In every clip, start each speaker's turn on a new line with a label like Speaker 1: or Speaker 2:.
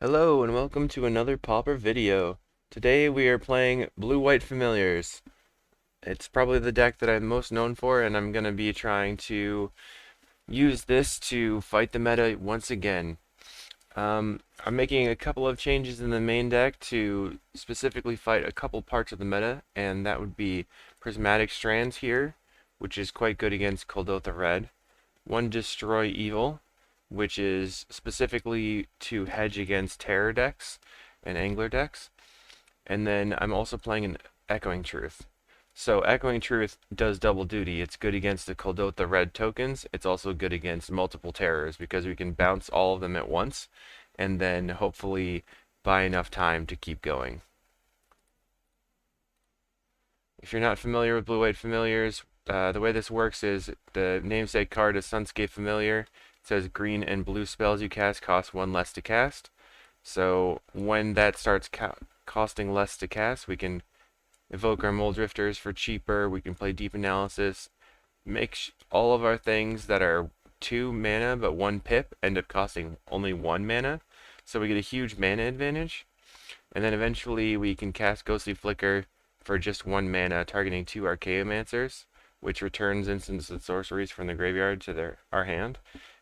Speaker 1: Hello and welcome to another Pauper video. Today we are playing Blue-White Familiars. It's probably the deck that I'm most known for, and I'm going to be trying to use this to fight the meta once again. I'm making a couple of changes in the main deck to specifically fight a couple parts of the meta, and that would be Prismatic Strands here, which is quite good against Kuldotha Red. One Destroy Evil, which is specifically to hedge against terror decks and angler decks. And then I'm also playing an Echoing Truth. So Echoing Truth does double duty. It's good against the Kuldotha Red tokens. It's also good against multiple terrors because we can bounce all of them at once and then hopefully buy enough time to keep going. If you're not familiar with Blue-White Familiars, the way this works is the namesake card is Sunscape Familiar. It says green and blue spells you cast cost one less to cast. So when that starts costing less to cast, we can evoke our Mole Drifters for cheaper. We can play Deep Analysis. Make all of our things that are 2 mana but 1 pip end up costing only 1 mana. So we get a huge mana advantage. And then eventually we can cast Ghostly Flicker for just 1 mana, targeting 2 Archaeomancers, which returns instants and sorceries from the graveyard to our hand.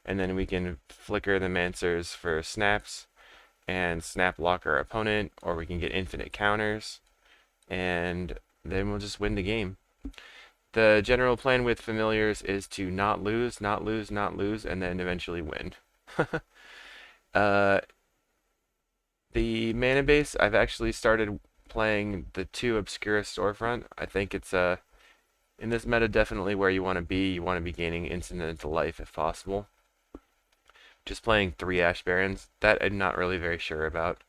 Speaker 1: And then we can flicker the Mancers for snaps and snap lock our opponent, or we can get infinite counters, and then we'll just win the game. The general plan with familiars is to not lose, not lose, not lose, and then eventually win. uh, the mana base, I've actually started playing the 2 Obscura Storefront. I think it's in this meta definitely where you want to be. You want to be gaining incidental life if possible. Just playing 3 Ash Barrens, that I'm not really very sure about.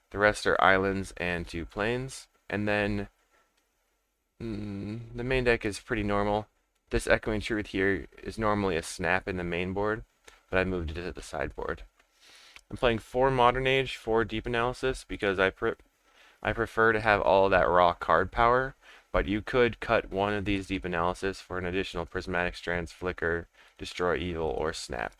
Speaker 1: The rest are islands and 2 plains. And then the main deck is pretty normal. This Echoing Truth here is normally a snap in the main board, but I moved it to the sideboard. I'm playing 4 Modern Age, 4 Deep Analysis because I prefer to have all that raw card power, but you could cut one of these Deep Analysis for an additional Prismatic Strands, Flicker, Destroy Evil, or Snap.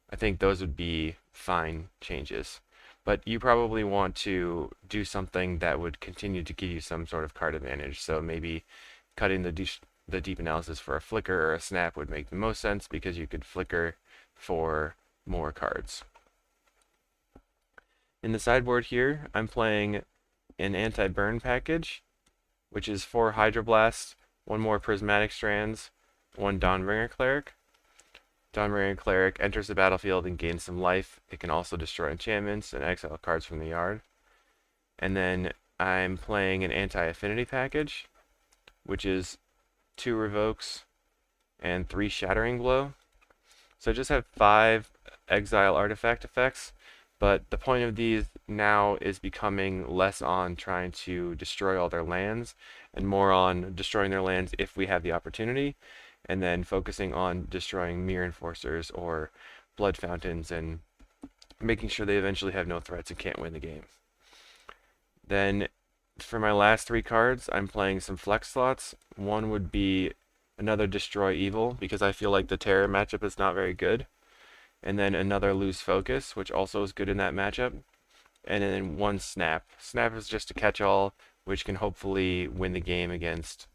Speaker 1: I think those would be fine changes. But you probably want to do something that would continue to give you some sort of card advantage. So maybe cutting the deep analysis for a flicker or a snap would make the most sense because you could flicker for more cards. In the sideboard here, I'm playing an anti-burn package, which is 4 Hydroblast, 1 more Prismatic Strands, 1 Dawnbringer Cleric. Dawnbringer Cleric enters the battlefield and gains some life. It can also destroy enchantments and exile cards from the yard. And then I'm playing an anti-affinity package, which is 2 Revokes and 3 Shattering Blow. So I just have 5 exile artifact effects, but the point of these now is becoming less on trying to destroy all their lands and more on destroying their lands if we have the opportunity, and then focusing on destroying Mirror Enforcers or Blood Fountains and making sure they eventually have no threats and can't win the game. Then for my last 3 cards, I'm playing some flex slots. One would be another Destroy Evil because I feel like the Terror matchup is not very good. And then another Lose Focus, which also is good in that matchup. And then 1 Snap. Snap is just a catch-all, which can hopefully win the game against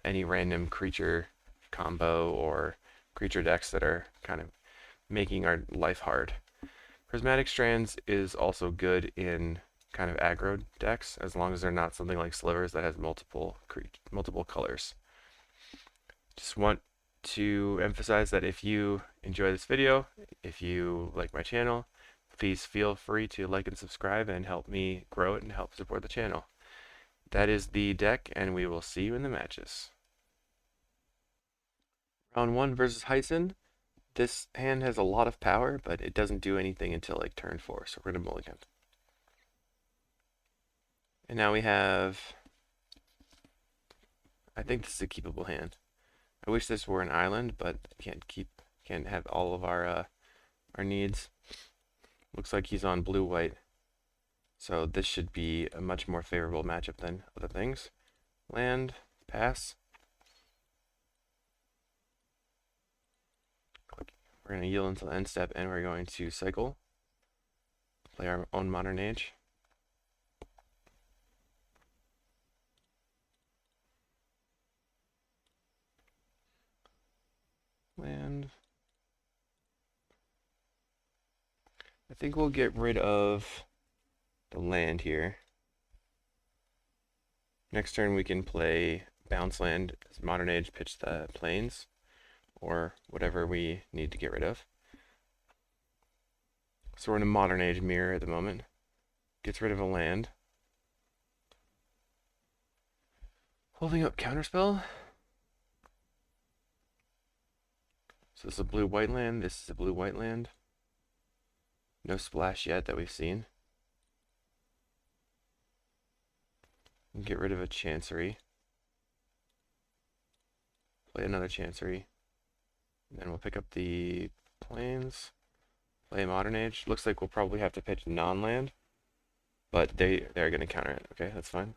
Speaker 1: any random creature combo or creature decks that are kind of making our life hard. Prismatic Strands is also good in kind of aggro decks, as long as they're not something like Slivers that has multiple colors. Just want to emphasize that if you enjoy this video, if you like my channel, please feel free to like and subscribe and help me grow it and help support the channel. That is the deck, and we will see you in the matches. Round 1 versus Hyson. This hand has a lot of power, but it doesn't do anything until like turn 4, so we're going to mulligan. And now we have, I think this is a keepable hand. I wish this were an island, but can't have all of our needs. Looks like he's on blue-white, so this should be a much more favorable matchup than other things. Land, pass. We're going to yield until end step, and we're going to cycle. Play our own Modern Age. Land. I think we'll get rid of the land here. Next turn we can play bounce land, Modern Age, pitch the plains, or whatever we need to get rid of. So we're in a Modern Age mirror at the moment. Gets rid of a land. Holding up counterspell. So this is a blue-white land, this is a blue-white land. No splash yet that we've seen. Get rid of a Chancery. Play another Chancery. And then we'll pick up the plains. Play Modern Age. Looks like we'll probably have to pitch non-land. But they're going to counter it. Okay, that's fine.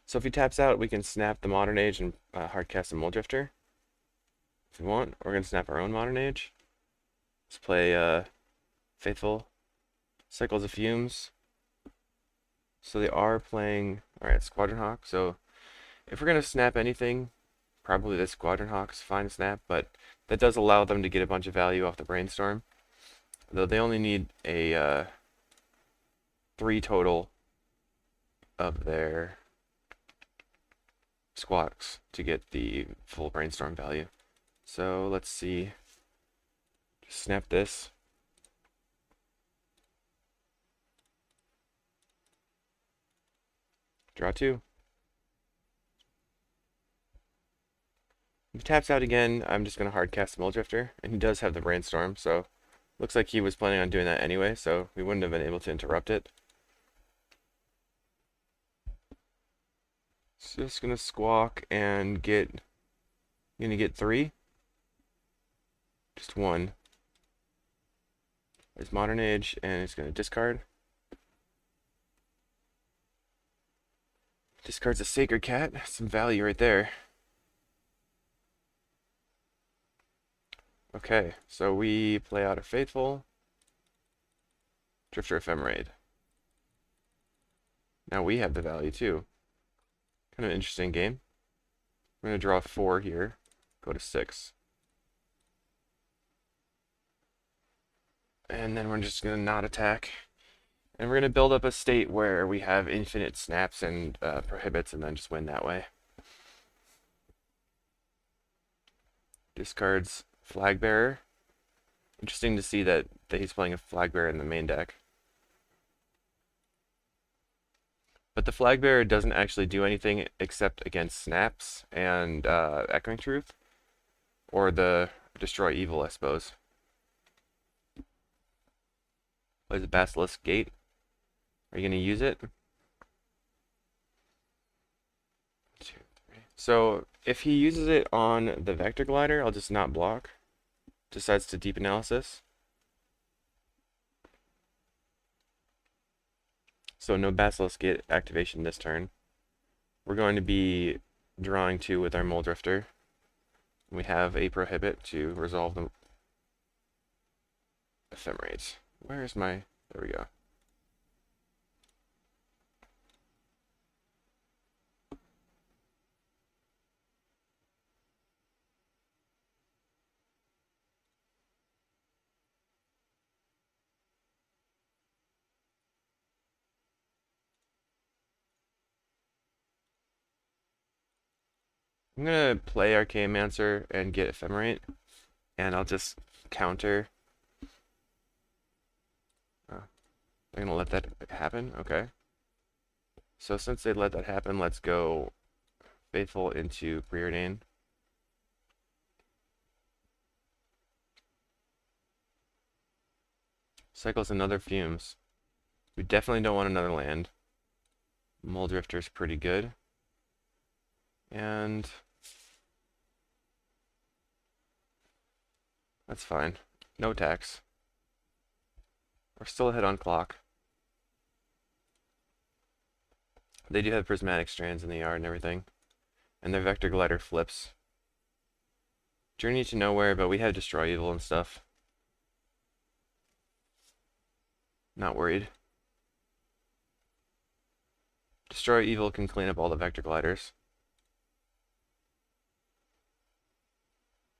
Speaker 1: So if he taps out, we can snap the Modern Age and hardcast a Mulldrifter. If we want, we're going to snap our own Modern Age. Let's play Faithful. Cycles of Fumes. So they are playing, alright, Squadron Hawk. So if we're going to snap anything, probably this Squadron Hawk's fine snap, but that does allow them to get a bunch of value off the Brainstorm. Though they only need a 3 total of their squawks to get the full Brainstorm value. So let's see. Just snap this. Draw 2. If he taps out again, I'm just going to hardcast the Mulldrifter, and he does have the Brainstorm, so looks like he was planning on doing that anyway, so we wouldn't have been able to interrupt it. So just going to squawk and get, going to get 3. Just 1. There's Modern Age, and it's going to discard. Discards a Sacred Cat, some value right there. Okay, so we play out a Faithful, Drifter Ephemerate. Now we have the value too. Kind of an interesting game. We're going to draw 4 here, go to 6. And then we're just going to not attack. And we're going to build up a state where we have infinite snaps and prohibits and then just win that way. Discards Flag Bearer. Interesting to see that he's playing a Flag Bearer in the main deck. But the Flag Bearer doesn't actually do anything except against snaps and Echoing Truth. Or the Destroy Evil, I suppose. Plays a Basilisk Gate. Are you going to use it? 2, 3. So if he uses it on the Vector Glider, I'll just not block. Decides to Deep Analysis. So no Basilisk Gate activation this turn. We're going to be drawing 2 with our Mulldrifter. We have a Prohibit to resolve the Ephemerate. Where is my... There we go. I'm going to play Archaeomancer and get Ephemerate, and I'll just counter. Oh, they're going to let that happen? Okay. So since they let that happen, let's go Faithful into Preordain. Cycles another Fumes. We definitely don't want another land. Mulldrifter's pretty good. And that's fine. No tax. We're still ahead on clock. They do have prismatic strands in the yard and everything. And their Vector Glider flips. Journey to Nowhere, but we have Destroy Evil and stuff. Not worried. Destroy Evil can clean up all the Vector Gliders.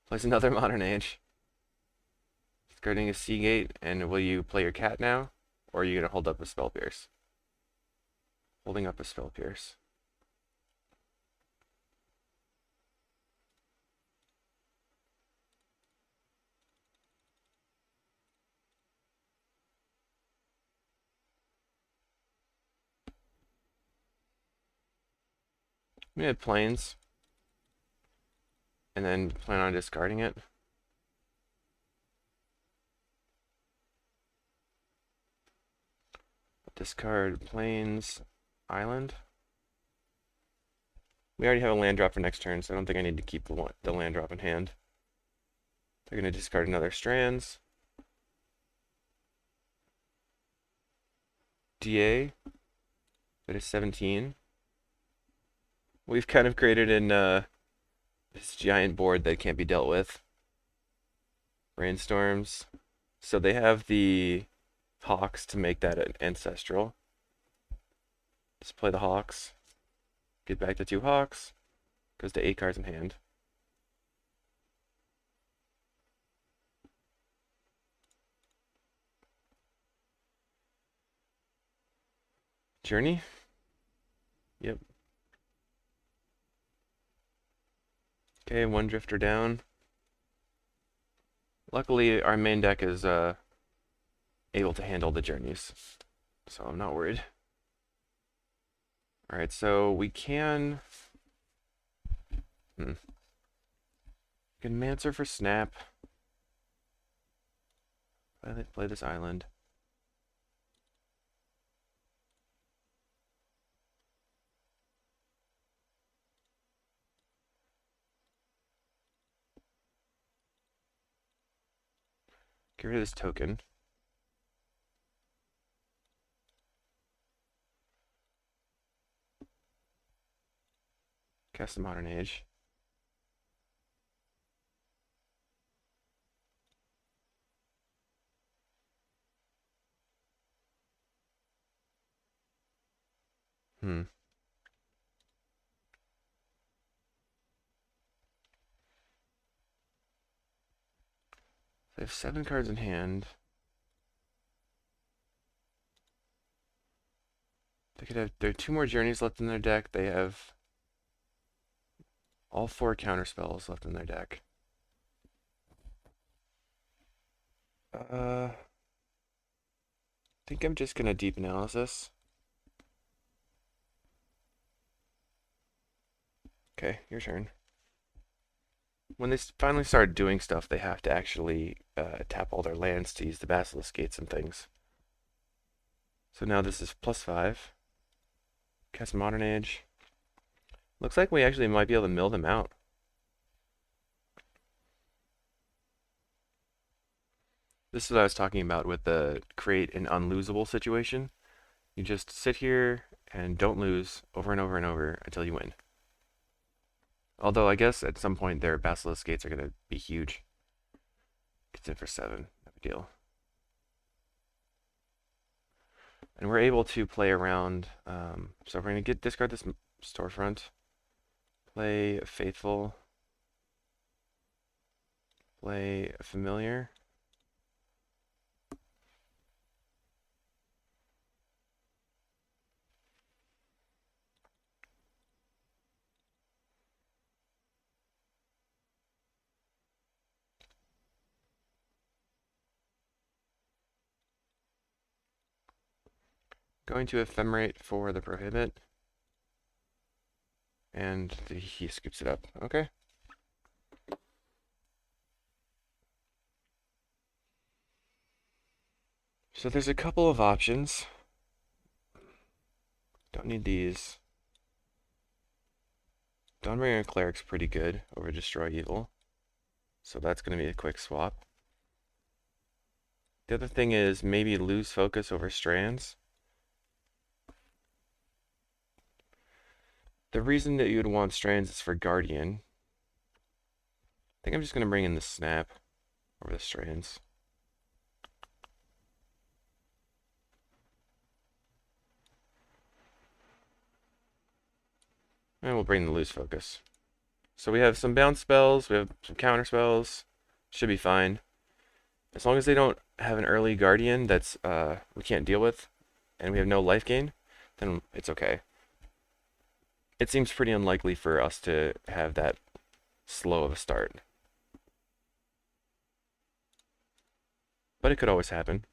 Speaker 1: Plays another Modern Age. Discarding a CawGate, and will you play your cat now? Or are you going to hold up a Spell Pierce? Holding up a Spell Pierce. I'm going to Plains. And then plan on discarding it. Discard Plains Island. We already have a land drop for next turn, so I don't think I need to keep the land drop in hand. They're going to discard another Strands. DA. That is 17. We've kind of created in this giant board that can't be dealt with. Brainstorms. So they have the Hawks to make that an Ancestral. Just play the Hawks. Get back to 2 Hawks. Goes to 8 cards in hand. Journey? Yep. Okay, 1 Drifter down. Luckily, our main deck is able to handle the journeys, so I'm not worried. Alright, so we can... We can Mancer for Snap. Play this island. Get rid of this token. Cast the Modern Age. They have 7 cards in hand. They could have. There are 2 more journeys left in their deck. They have all 4 counter spells left in their deck. I think I'm just gonna Deep Analysis. Okay, your turn. When they finally start doing stuff, they have to actually tap all their lands to use the Basilisk Gates and things. So now this is +5. Cast Modern Age. Looks like we actually might be able to mill them out. This is what I was talking about with the create an unlosable situation. You just sit here and don't lose over and over and over until you win. Although I guess at some point their Basilisk Gates are going to be huge. Gets in for 7. No big deal. And we're able to play around. So we're going to discard this Storefront. Play Faithful. Play Familiar. Going to Ephemerate for the Prohibit. And he scoops it up. Okay. So there's a couple of options. Don't need these. Dawnbringer Cleric's pretty good over Destroy Evil. So that's going to be a quick swap. The other thing is maybe lose focus over Strands. The reason that you would want Strands is for Guardian. think I'm just going to bring in the snap over the strands. And we'll bring the loose focus. So we have some bounce spells, we have some counter spells. Should be fine. As long as they don't have an early guardian that's we can't deal with, and we have no life gain, then it's okay. It seems pretty unlikely for us to have that slow of a start. But it could always happen.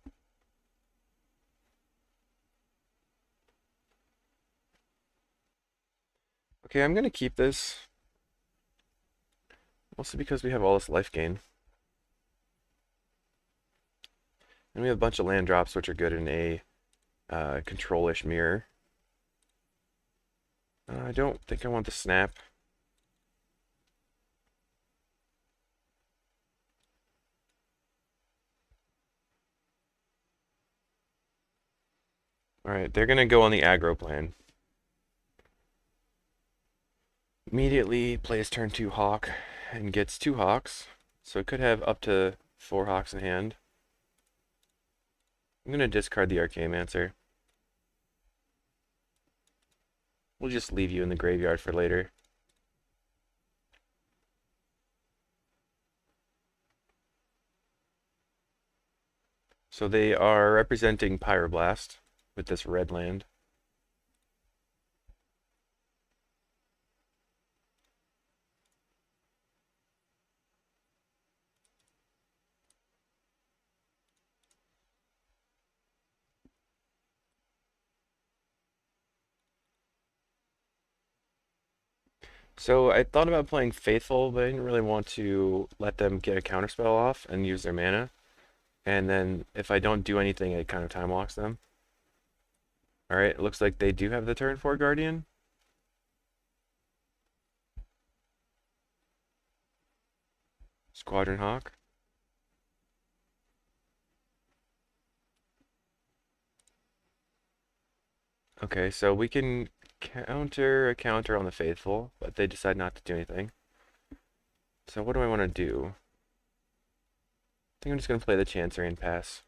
Speaker 1: Okay, I'm going to keep this. Mostly because we have all this life gain. And we have a bunch of land drops which are good in a control-ish mirror. I don't think I want the snap. Alright, they're going to go on the aggro plan. Immediately plays turn 2 Hawk and gets 2 Hawks. So it could have up to 4 Hawks in hand. I'm going to discard the Archaeomancer. We'll just leave you in the graveyard for later. So they are representing Pyroblast with this red land. So I thought about playing Faithful, but I didn't really want to let them get a counterspell off and use their mana. And then if I don't do anything, it kind of time walks them. Alright, it looks like they do have the turn 4 Guardian. Squadron Hawk. Okay, so we can counter a counter on the Faithful, but they decide not to do anything. So what do I want to do? I think I'm just going to play the Chancery and pass.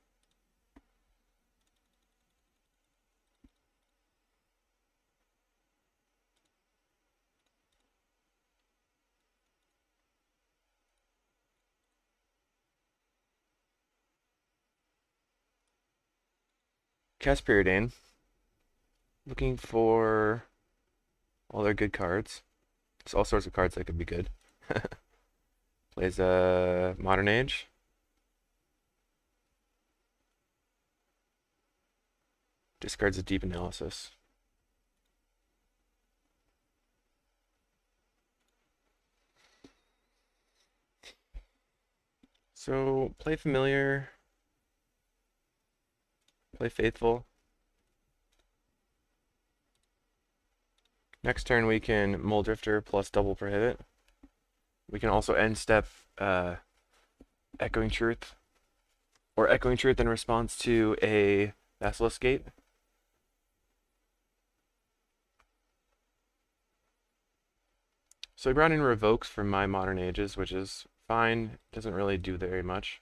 Speaker 1: Cast Preordain. Looking for all their good cards. There's all sorts of cards that could be good. Plays a Modern Age. Discards a Deep Analysis. So, play Familiar. Play Faithful. Next turn we can Muldrifter plus double Prohibit. We can also end step Echoing Truth. Or Echoing Truth in response to a Basilisk Gate. So I brought in Revokes from my Modern Ages, which is fine. Doesn't really do very much.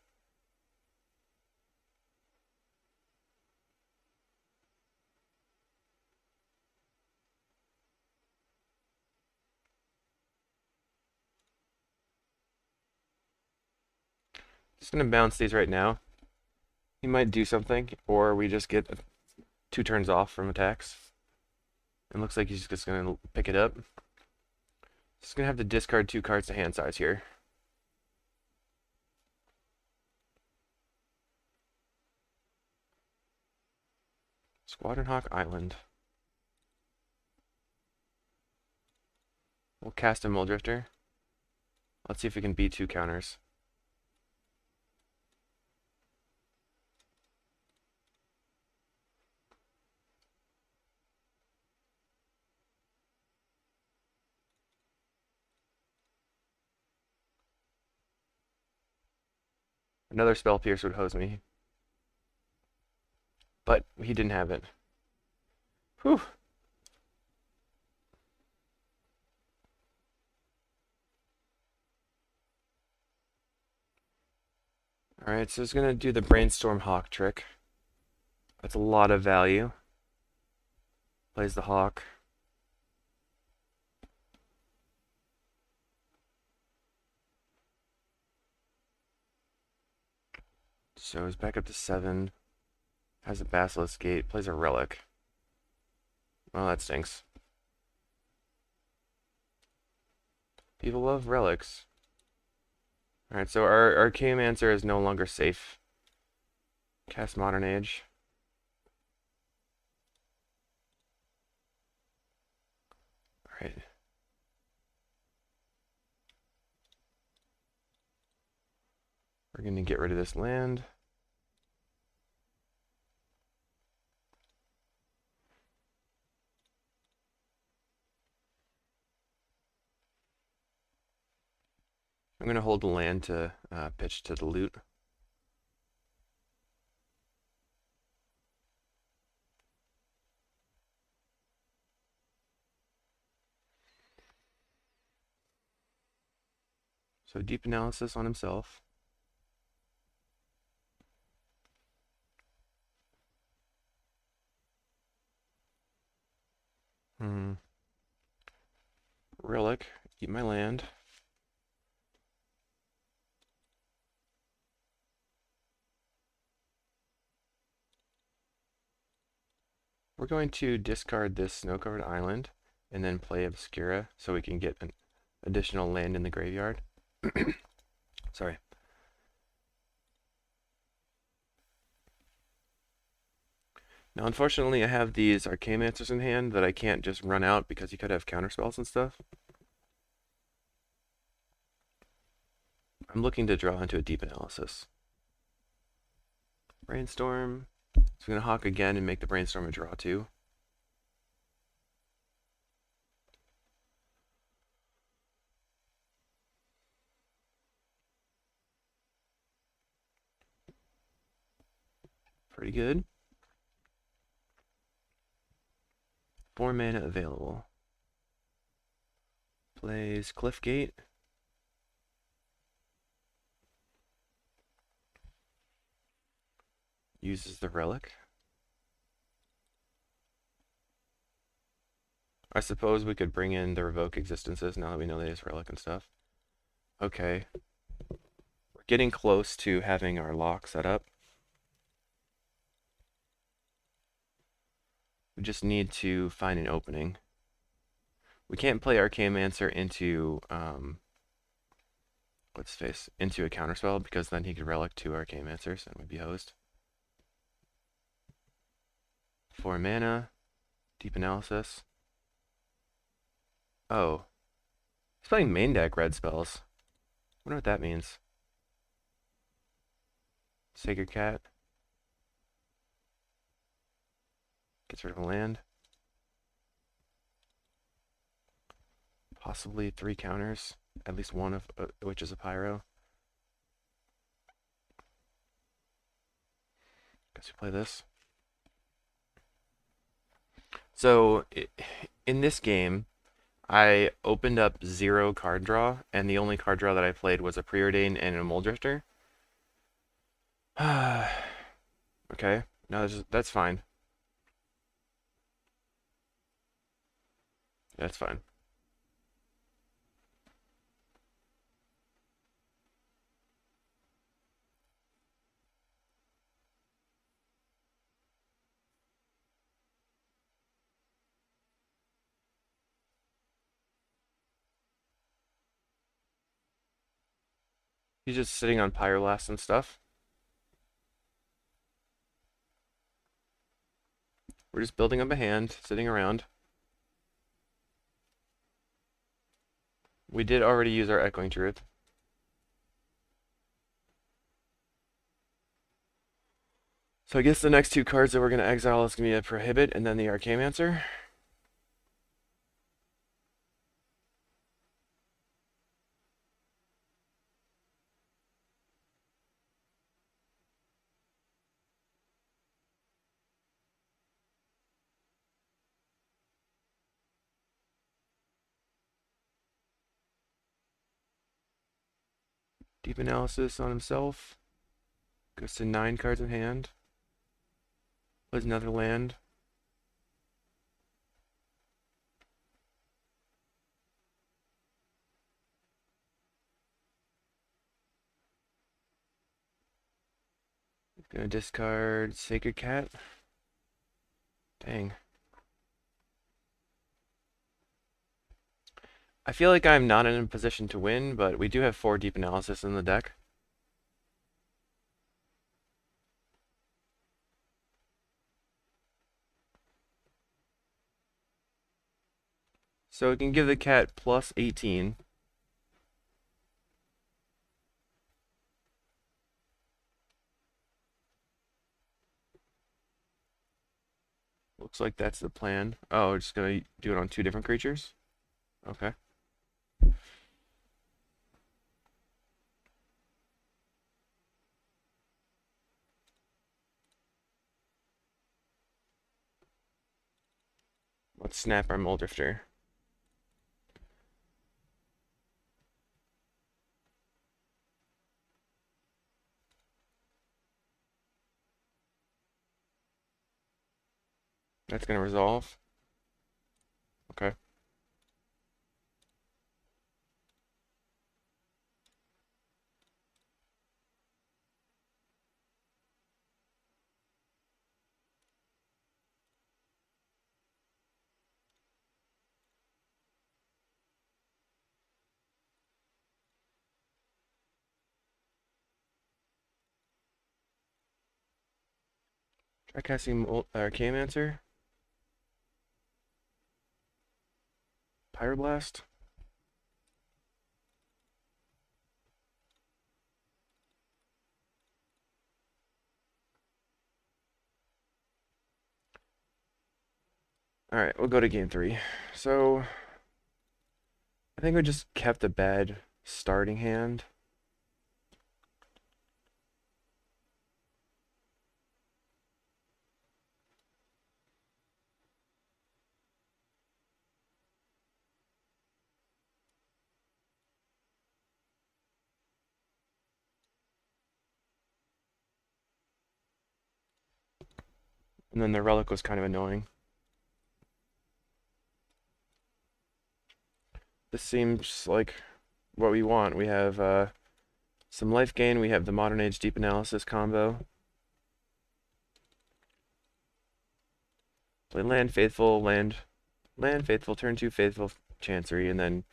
Speaker 1: Just gonna bounce these right now. He might do something, or we just get 2 turns off from attacks. It looks like he's just gonna pick it up. Just gonna have to discard 2 cards to hand size here. Squadron Hawk Island. We'll cast a Muldrifter. Let's see if we can beat 2 counters. Another Spell Pierce would hose me. But he didn't have it. Whew. Alright, so it's going to do the Brainstorm Hawk trick. That's a lot of value. Plays the Hawk. So he's back up to 7. Has a Basilisk Gate. Plays a Relic. Well, that stinks. People love relics. Alright, so our Archaeomancer is no longer safe. Cast Modern Age. Alright. We're going to get rid of this land. I'm going to hold the land to pitch to the loot. So deep analysis on himself. Relic, eat my land. We're going to discard this snow-covered island and then play Obscura so we can get an additional land in the graveyard. Sorry. Now, unfortunately, I have these Archaeomancers in hand that I can't just run out because he could have counterspells and stuff. I'm looking to draw into a deep analysis. Brainstorm. So I'm going to Hawk again and make the Brainstorm a draw too. Pretty good. 4 mana available. Plays Cliffgate. Uses the Relic. I suppose we could bring in the Revoke Existences now that we know they use Relic and stuff. Okay. We're getting close to having our lock set up. We just need to find an opening. We can't play Archaeomancer into what's face into a counterspell because then he could relic 2 Archaeomancers and we'd be hosed. 4 mana, deep analysis. Oh, he's playing main deck red spells. Wonder what that means. Sacred Cat gets rid of a land. Possibly 3 counters, at least one of which is a pyro. Guess we play this. So in this game, I opened up 0 card draw, and the only card draw that I played was a Preordain and a Mole Drifter. Okay, no, that's fine. That's fine. He's just sitting on Pyroblast and stuff. We're just building up a hand, sitting around. We did already use our Echoing Truth. So I guess the next 2 cards that we're going to exile is going to be a Prohibit and then the Archaeomancer. Deep analysis on himself. Goes to 9 cards in hand. Plays another land. Gonna discard Sacred Cat. Dang. I feel like I'm not in a position to win, but we do have 4 deep analysis in the deck. So we can give the cat plus 18. Looks like that's the plan. Oh, we're just gonna do it on 2 different creatures? Okay. Let's snap our Muldrifter. That's gonna resolve. Okay. Try casting Archaeomancer. Pyroblast. Alright, we'll go to game 3. So, I think we just kept a bad starting hand. And then the relic was kind of annoying. This seems like what we want. We have some life gain. We have the Modern Age Deep Analysis combo. Play land Faithful, land Faithful, turn 2 Faithful, Chancery, and then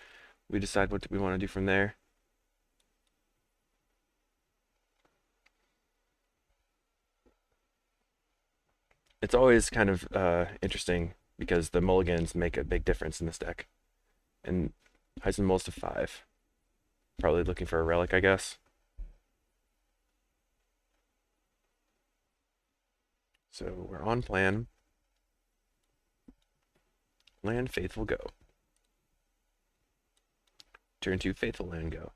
Speaker 1: we decide what we want to do from there. It's always kind of interesting because the mulligans make a big difference in this deck. And Heisen mulls to 5. Probably looking for a relic, I guess. So we're on plan. Land Faithful, go. Turn 2 Faithful land, go.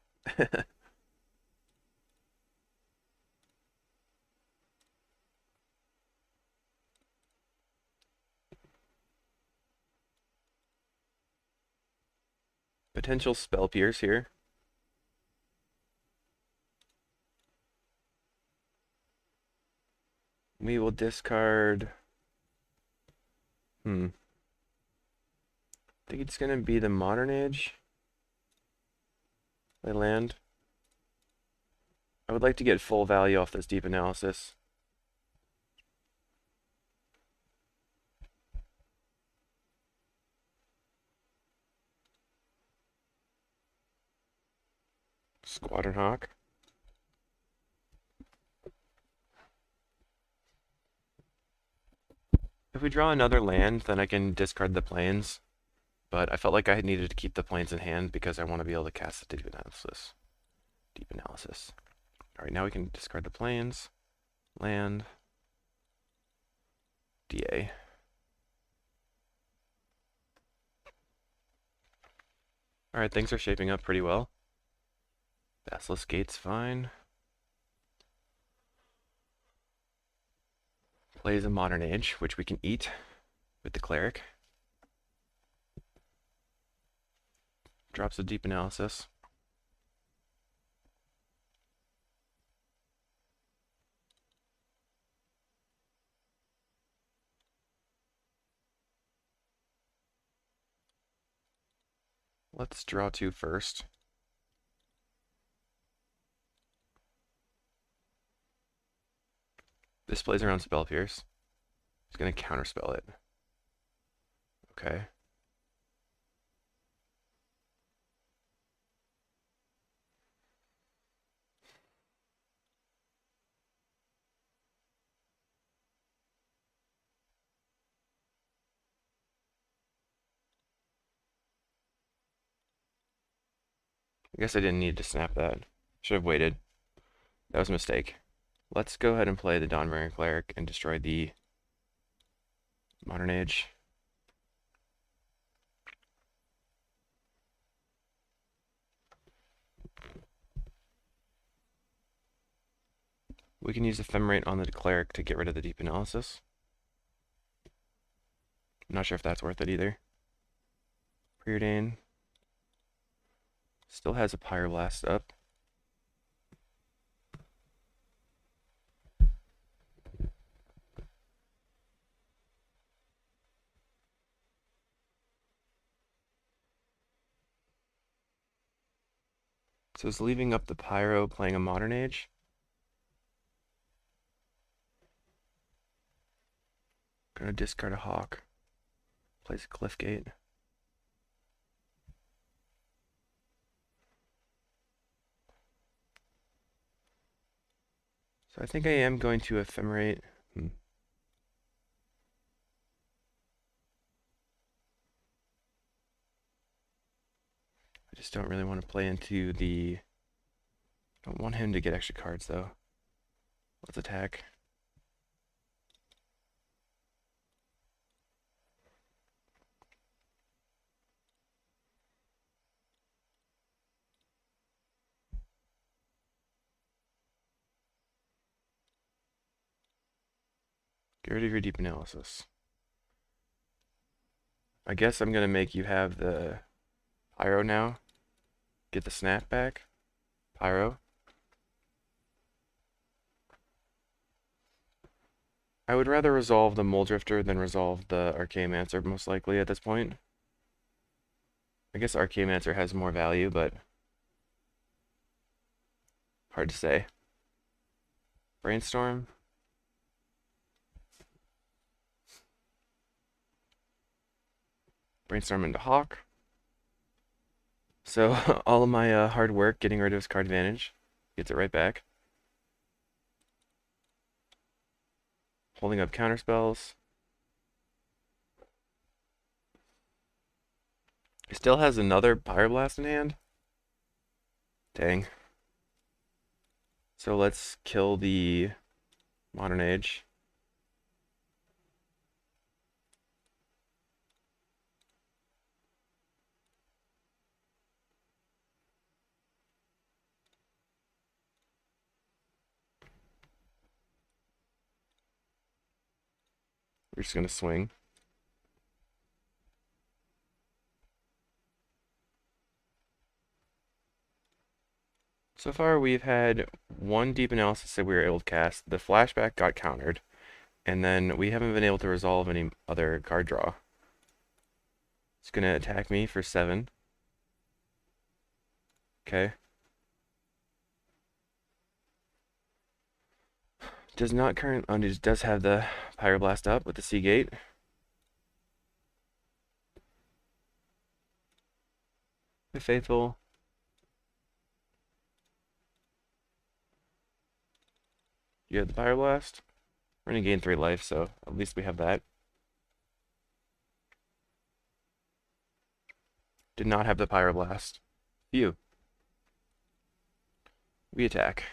Speaker 1: Potential Spell Pierce here. We will discard... I think it's going to be the Modern Age. Play land. I would like to get full value off this deep analysis. Squadron Hawk. If we draw another land, then I can discard the plains. But I felt like I needed to keep the plains in hand because I want to be able to cast the deep analysis. Alright, now we can discard the plains. Land. DA. Alright, things are shaping up pretty well. Basilisk Gate's fine. Plays a Modern Age, which we can eat with the Cleric. Drops a deep analysis. Let's draw 2 first. This plays around Spell Pierce. He's going to counterspell it. Okay. I guess I didn't need to snap that. Should have waited. That was a mistake. Let's go ahead and play the Dawnbringer Cleric and destroy the Modern Age. We can use Ephemerate on the Cleric to get rid of the Deep Analysis. I'm not sure if that's worth it either. Preordain. Still has a Pyroblast up. So it's leaving up the Pyro, playing a Modern Age. Gonna discard a Hawk. Plays a Cliffgate. So I think I am going to Ephemerate. I just don't really want to play into the... I don't want him to get extra cards, though. Let's attack. Get rid of your Deep Analysis. I guess I'm going to make you have the Pyro now. Get the snap back. Pyro. I would rather resolve the Muldrifter than resolve the Archaeomancer, most likely, at this point. I guess Archaeomancer has more value, but hard to say. Brainstorm. Brainstorm into Hawk. So all of my hard work getting rid of his card advantage gets it right back. Holding up counterspells. He still has another Pyroblast in hand. Dang. So let's kill the Modern Age. We're just going to swing. So far, we've had one Deep Analysis that we were able to cast. The Flashback got countered. And then we haven't been able to resolve any other card draw. It's going to attack me for 7. Okay. Does not current... Oh, it does have the Pyroblast up with the CawGate. The Faithful. You have the Pyroblast. We're going to gain 3 life, so at least we have that. Did not have the Pyroblast. Phew. We attack.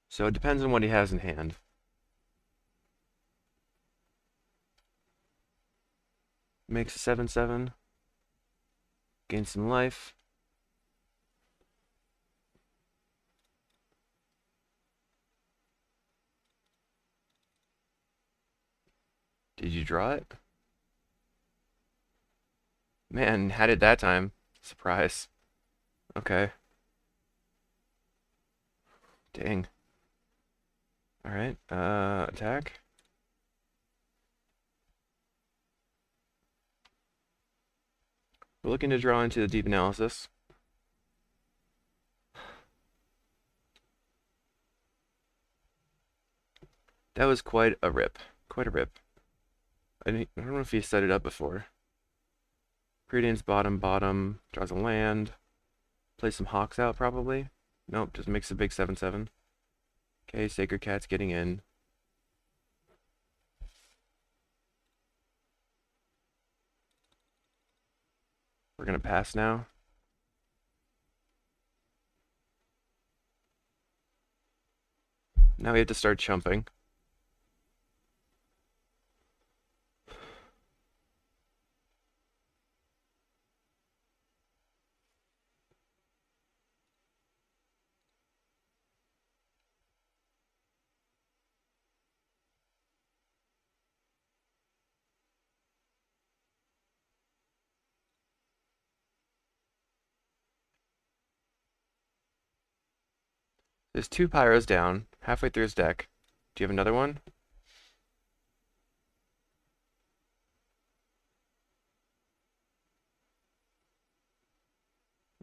Speaker 1: So it depends on what he has in hand. Makes a 7/7. Gain some life. Did you draw it? Man, had it that time. Surprise. Okay. Dang. Alright, attack. We're looking to draw into the deep analysis. That was quite a rip. Quite a rip. I don't know if he set it up before. Gradient's bottom, bottom, draws a land. Plays some Hawks out, probably. Nope, just makes a big 7/7. Okay, Sacred Cat's getting in. We're gonna pass now. Now we have to start chumping. There's 2 Pyros down, halfway through his deck. Do you have another one?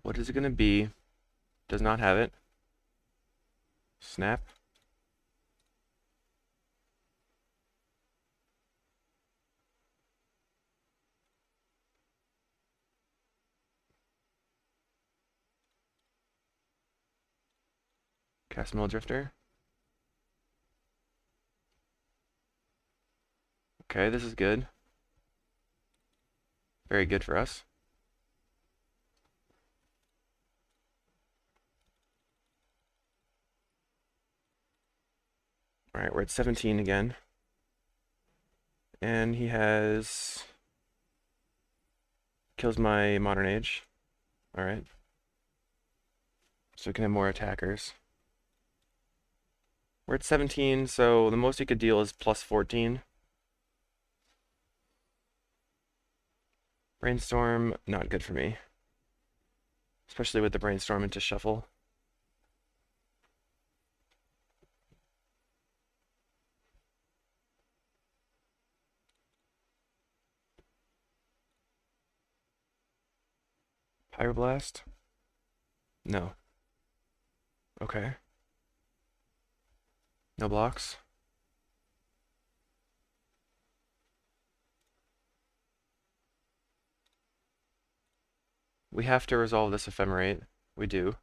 Speaker 1: What is it gonna be? Does not have it. Snap. Cast Mill Drifter. Okay, this is good. Very good for us. Alright, we're at 17 again. And he has... Kills my Modern Age. Alright. So we can have more attackers. We're at 17, so the most he could deal is plus 14. Brainstorm, not good for me. Especially with the Brainstorm into shuffle. Pyroblast? No. Okay. No blocks. We have to resolve this Ephemerate. We do.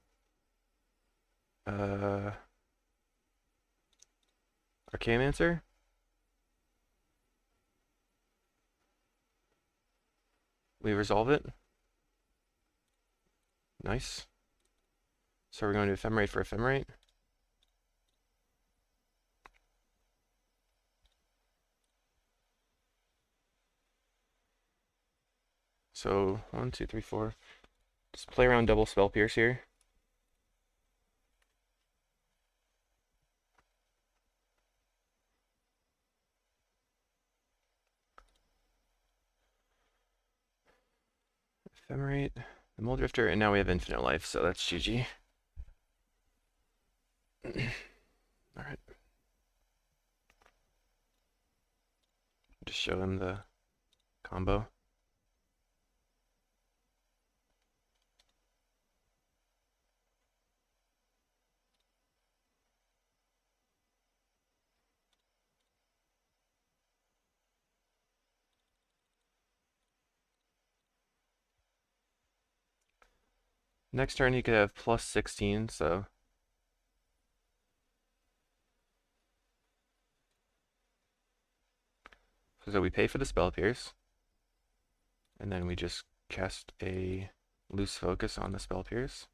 Speaker 1: Archaeomancer? We resolve it. Nice. So we're going to Ephemerate for Ephemerate. So 1, 2, 3, 4. Just play around double Spell Pierce here. Ephemerate, the Mole Drifter, and now we have infinite life, so that's GG. Alright. Just show him the combo. Next turn he could have plus 16, so we pay for the Spell Pierce, and then we just cast a Loose Focus on the Spell Pierce.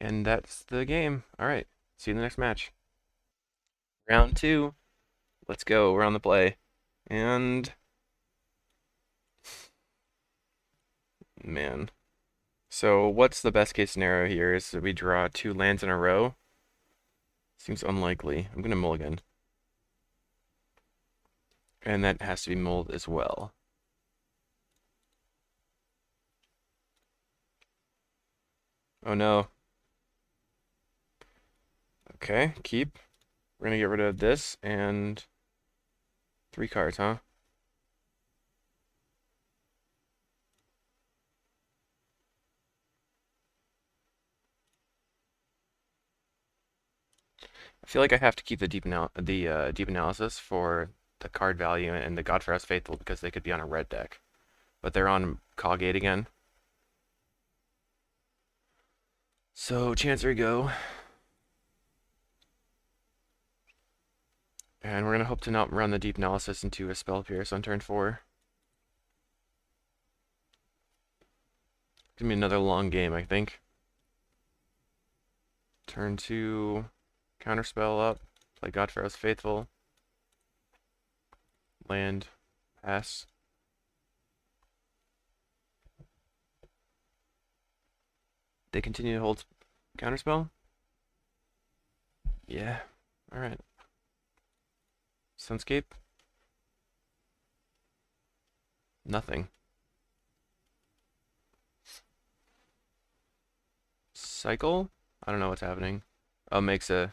Speaker 1: And that's the game. Alright, see you in the next match. Round 2. Let's go, we're on the play. And... man. So what's the best case scenario here is that we draw 2 lands in a row. Seems unlikely. I'm gonna mulligan. And that has to be mulled as well. Oh no. Okay, keep. We're gonna get rid of this and 3 cards, huh? I feel like I have to keep the deep analysis for the card value and the Godfar's Faithful because they could be on a red deck. But they're on CawGate again. So Chancery go. And we're gonna hope to not run the deep analysis into a Spell Pierce on turn 4. Gonna be another long game, I think. Turn 2, Counterspell up, play Godfar's Faithful, land, pass. They continue to hold Counterspell? Yeah, alright. Sunscape? Nothing. Cycle? I don't know what's happening. Oh, makes a...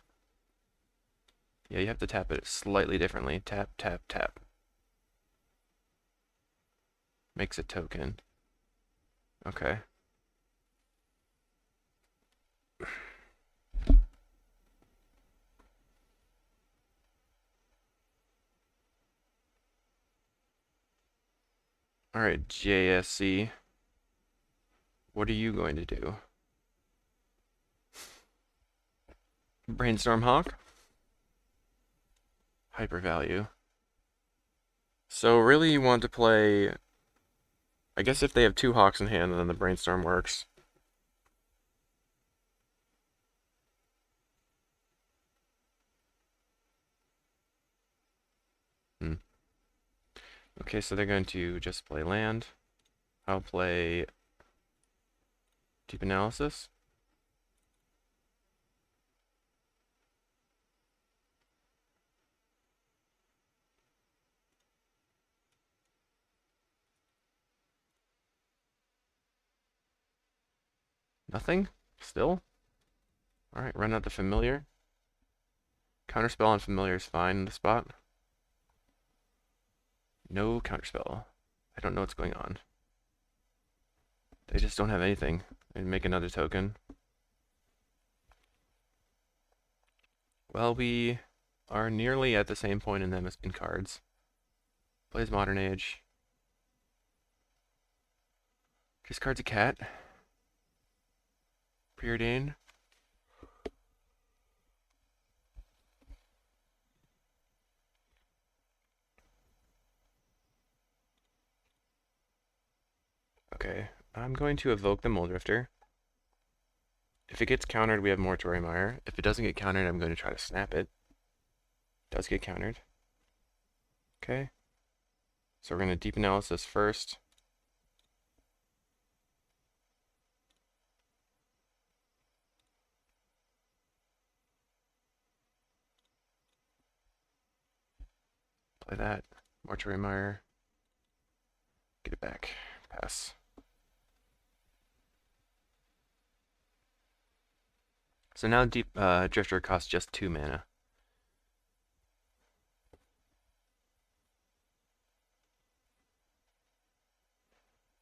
Speaker 1: Yeah, you have to tap it slightly differently. Tap, tap, tap. Makes a token. Okay. Alright, JSC. What are you going to do? Brainstorm Hawk? Hyper value. So really you want to play... I guess if they have 2 Hawks in hand, then the Brainstorm works. Okay, so they're going to just play land. I'll play Deep Analysis. Nothing? Still? Alright, run out the Familiar. Counterspell on Familiar is fine in the spot. No Counterspell. I don't know what's going on. They just don't have anything. And make another token. Well, we are nearly at the same point in them as in cards. Plays Modern Age. Discards a cat. Preordain. Okay, I'm going to evoke the Muldrifter. If it gets countered, we have Mortuary Mire. If it doesn't get countered, I'm going to try to snap it. It does get countered. Okay. So we're going to Deep Analysis first. Play that. Mortuary Mire. Get it back. Pass. So now Deep Drifter costs just 2 mana.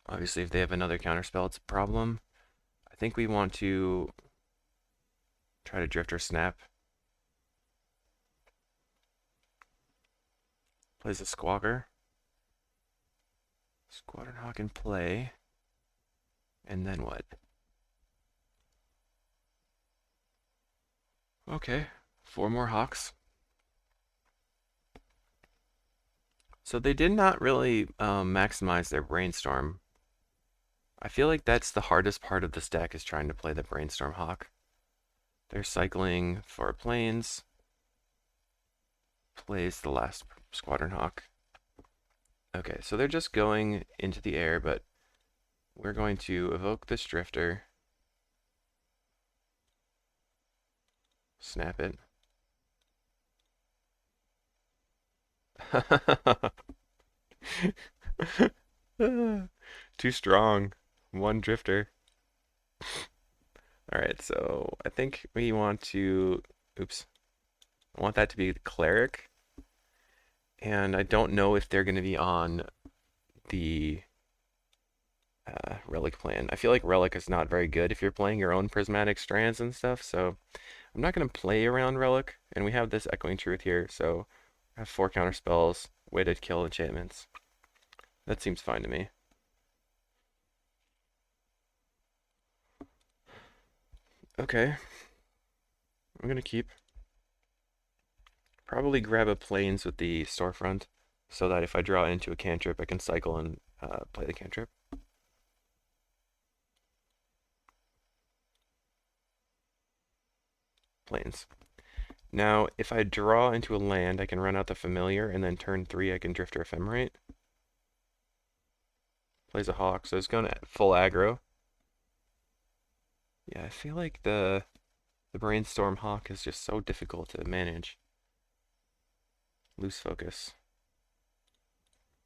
Speaker 1: Obviously, if they have another counterspell, it's a problem. I think we want to try to Drifter Snap. Plays a Squawker. Squadron Hawk in play. And then what? Okay, 4 more Hawks. So they did not really maximize their Brainstorm. I feel like that's the hardest part of this deck is trying to play the Brainstorm Hawk. They're cycling for planes. Plays the last Squadron Hawk. Okay, so they're just going into the air, but we're going to evoke this Drifter. Snap it. Too strong. One drifter. Alright, so I think we want to... Oops. I want that to be the cleric. And I don't know if they're going to be on the relic plan. I feel like relic is not very good if you're playing your own prismatic strands and stuff, so I'm not going to play around relic. And we have this echoing truth here, so I have 4 counter spells, way to kill enchantments. That seems fine to me. Okay. I'm gonna keep. Probably grab a plains with the storefront, so that if I draw into a cantrip, I can cycle and play the cantrip. Plains. Now, if I draw into a land, I can run out the familiar, and then turn 3 I can drifter ephemerate. Plays a hawk, so it's going full aggro. Yeah, I feel like the brainstorm hawk is just so difficult to manage. Loose focus.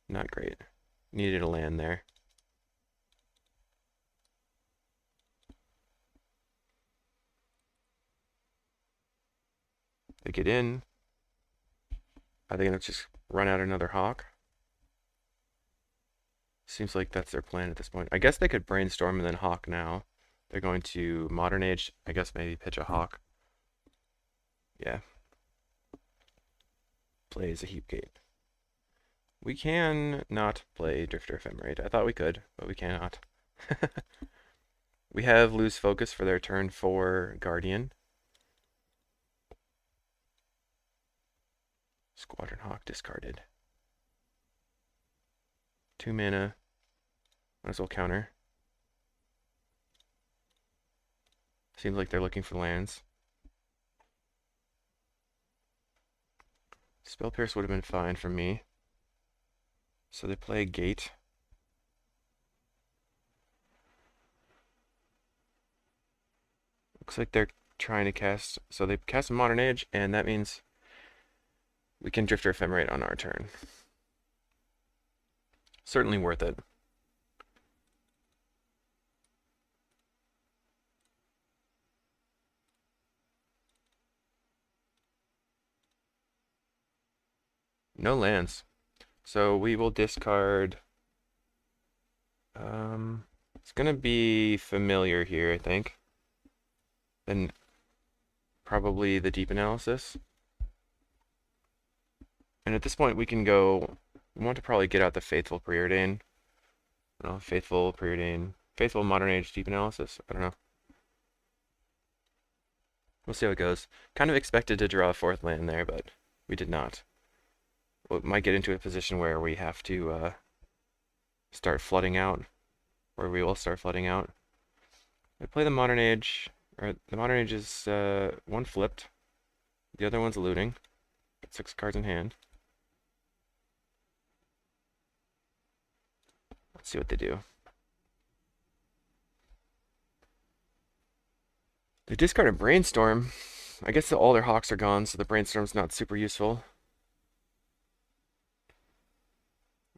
Speaker 1: Not great. Needed a land there. They get in. Are they gonna just run out another hawk? Seems like that's their plan at this point. I guess they could brainstorm and then hawk now. They're going to modern age. I guess maybe pitch a hawk. Yeah. Plays a heap gate. We can not play Drifter Ephemerate. I thought we could, but we cannot. We have lose focus for their turn 4 Guardian. Squadron Hawk discarded. 2 mana. Might as well counter. Seems like they're looking for lands. Spell Pierce would have been fine for me. So they play a gate. Looks like they're trying to cast. So they cast a Modern Age, and that means we can Drifter Ephemerate on our turn. Certainly worth it. No lands. So we will discard. It's gonna be familiar here, I think. Then probably the deep analysis. And at this point, we can go. We want to probably get out the Faithful Preordain. I don't know, Faithful Preordain, Faithful Modern Age Deep Analysis. I don't know. We'll see how it goes. Kind of expected to draw a 4th land there, but we did not. We might get into a position where we have to start flooding out, or we will start flooding out. I play the Modern Age, or the Modern Age is 1 flipped, the other one's looting. Got 6 cards in hand. Let's see what they do. They discarded Brainstorm. I guess all their hawks are gone, so the Brainstorm's not super useful.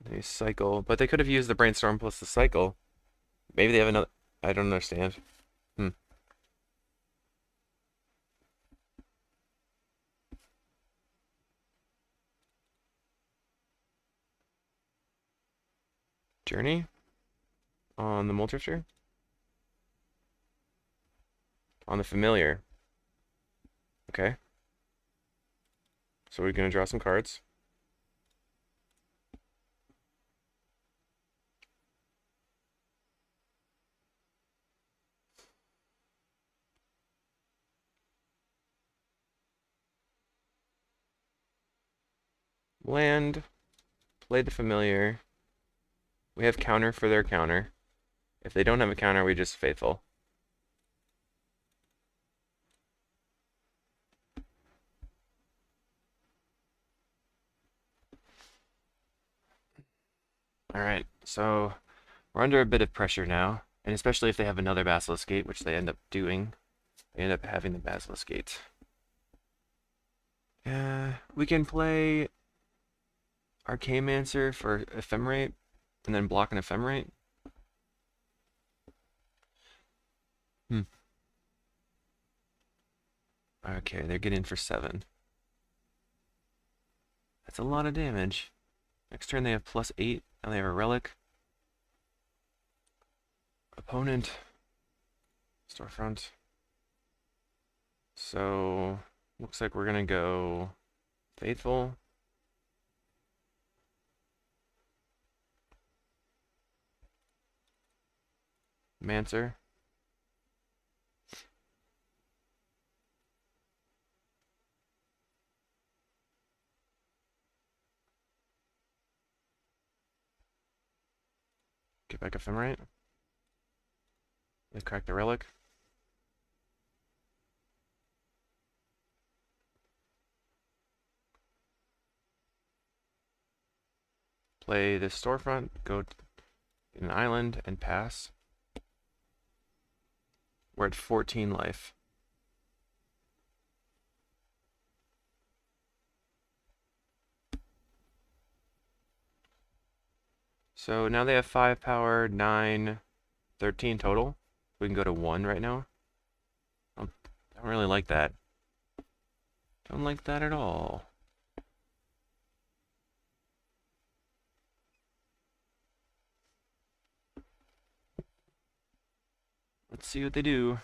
Speaker 1: They cycle, but they could have used the Brainstorm plus the cycle. Maybe they have another. I don't understand. Journey on the Moldrifter? On the Familiar. Okay. So we're going to draw some cards. Land. Play the Familiar. We have counter for their counter. If they don't have a counter, we just Faithful. Alright, so we're under a bit of pressure now, and especially if they have another Basilisk Gate, which they end up doing. They end up having the Basilisk Gate. We can play Archaeomancer for Ephemerate, and then block an Ephemerate. Okay, they're getting for 7. That's a lot of damage. Next turn they have +8. Now they have a relic. Opponent. Storefront. So, looks like we're gonna go Faithful. Mancer. Get back Ephemerate. They crack the relic. Play this Storefront, go to an island, and pass. We're at 14 life. So now they have 5 power, 9, 13 total. We can go to 1 right now. I don't really like that. Don't like that at all. Let's see what they do.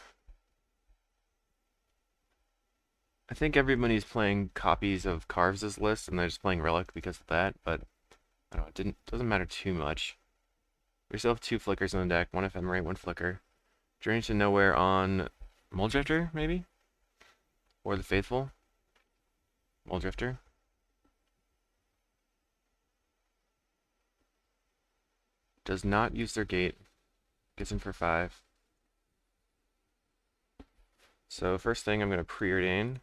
Speaker 1: I think everybody's playing copies of Carves' list, and they're just playing Relic because of that, but I don't know, doesn't matter too much. We still have 2 flickers on the deck, 1 Ephemerate, 1 flicker. Journey to Nowhere on Muldrifter, maybe? Or the Faithful? Muldrifter. Does not use their gate. Gets in for 5. So first thing, I'm going to preordain.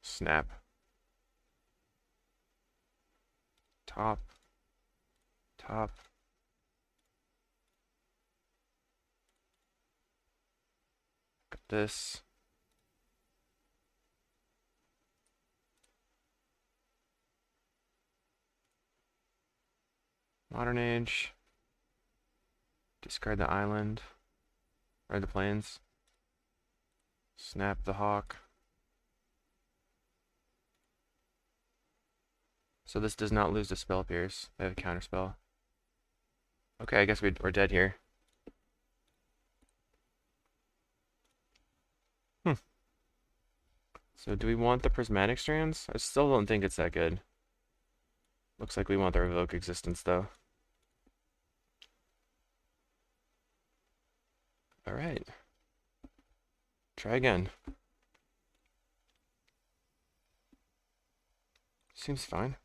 Speaker 1: Snap. Top. Top. Got this. Modern Age. Discard the island. Or the plains. Snap the hawk. So this does not lose the spell pierce. They have a counter spell. Okay, I guess we're dead here. So do we want the Prismatic Strands? I still don't think it's that good. Looks like we want the Revoke Existence, though. Alright. Try again. Seems fine.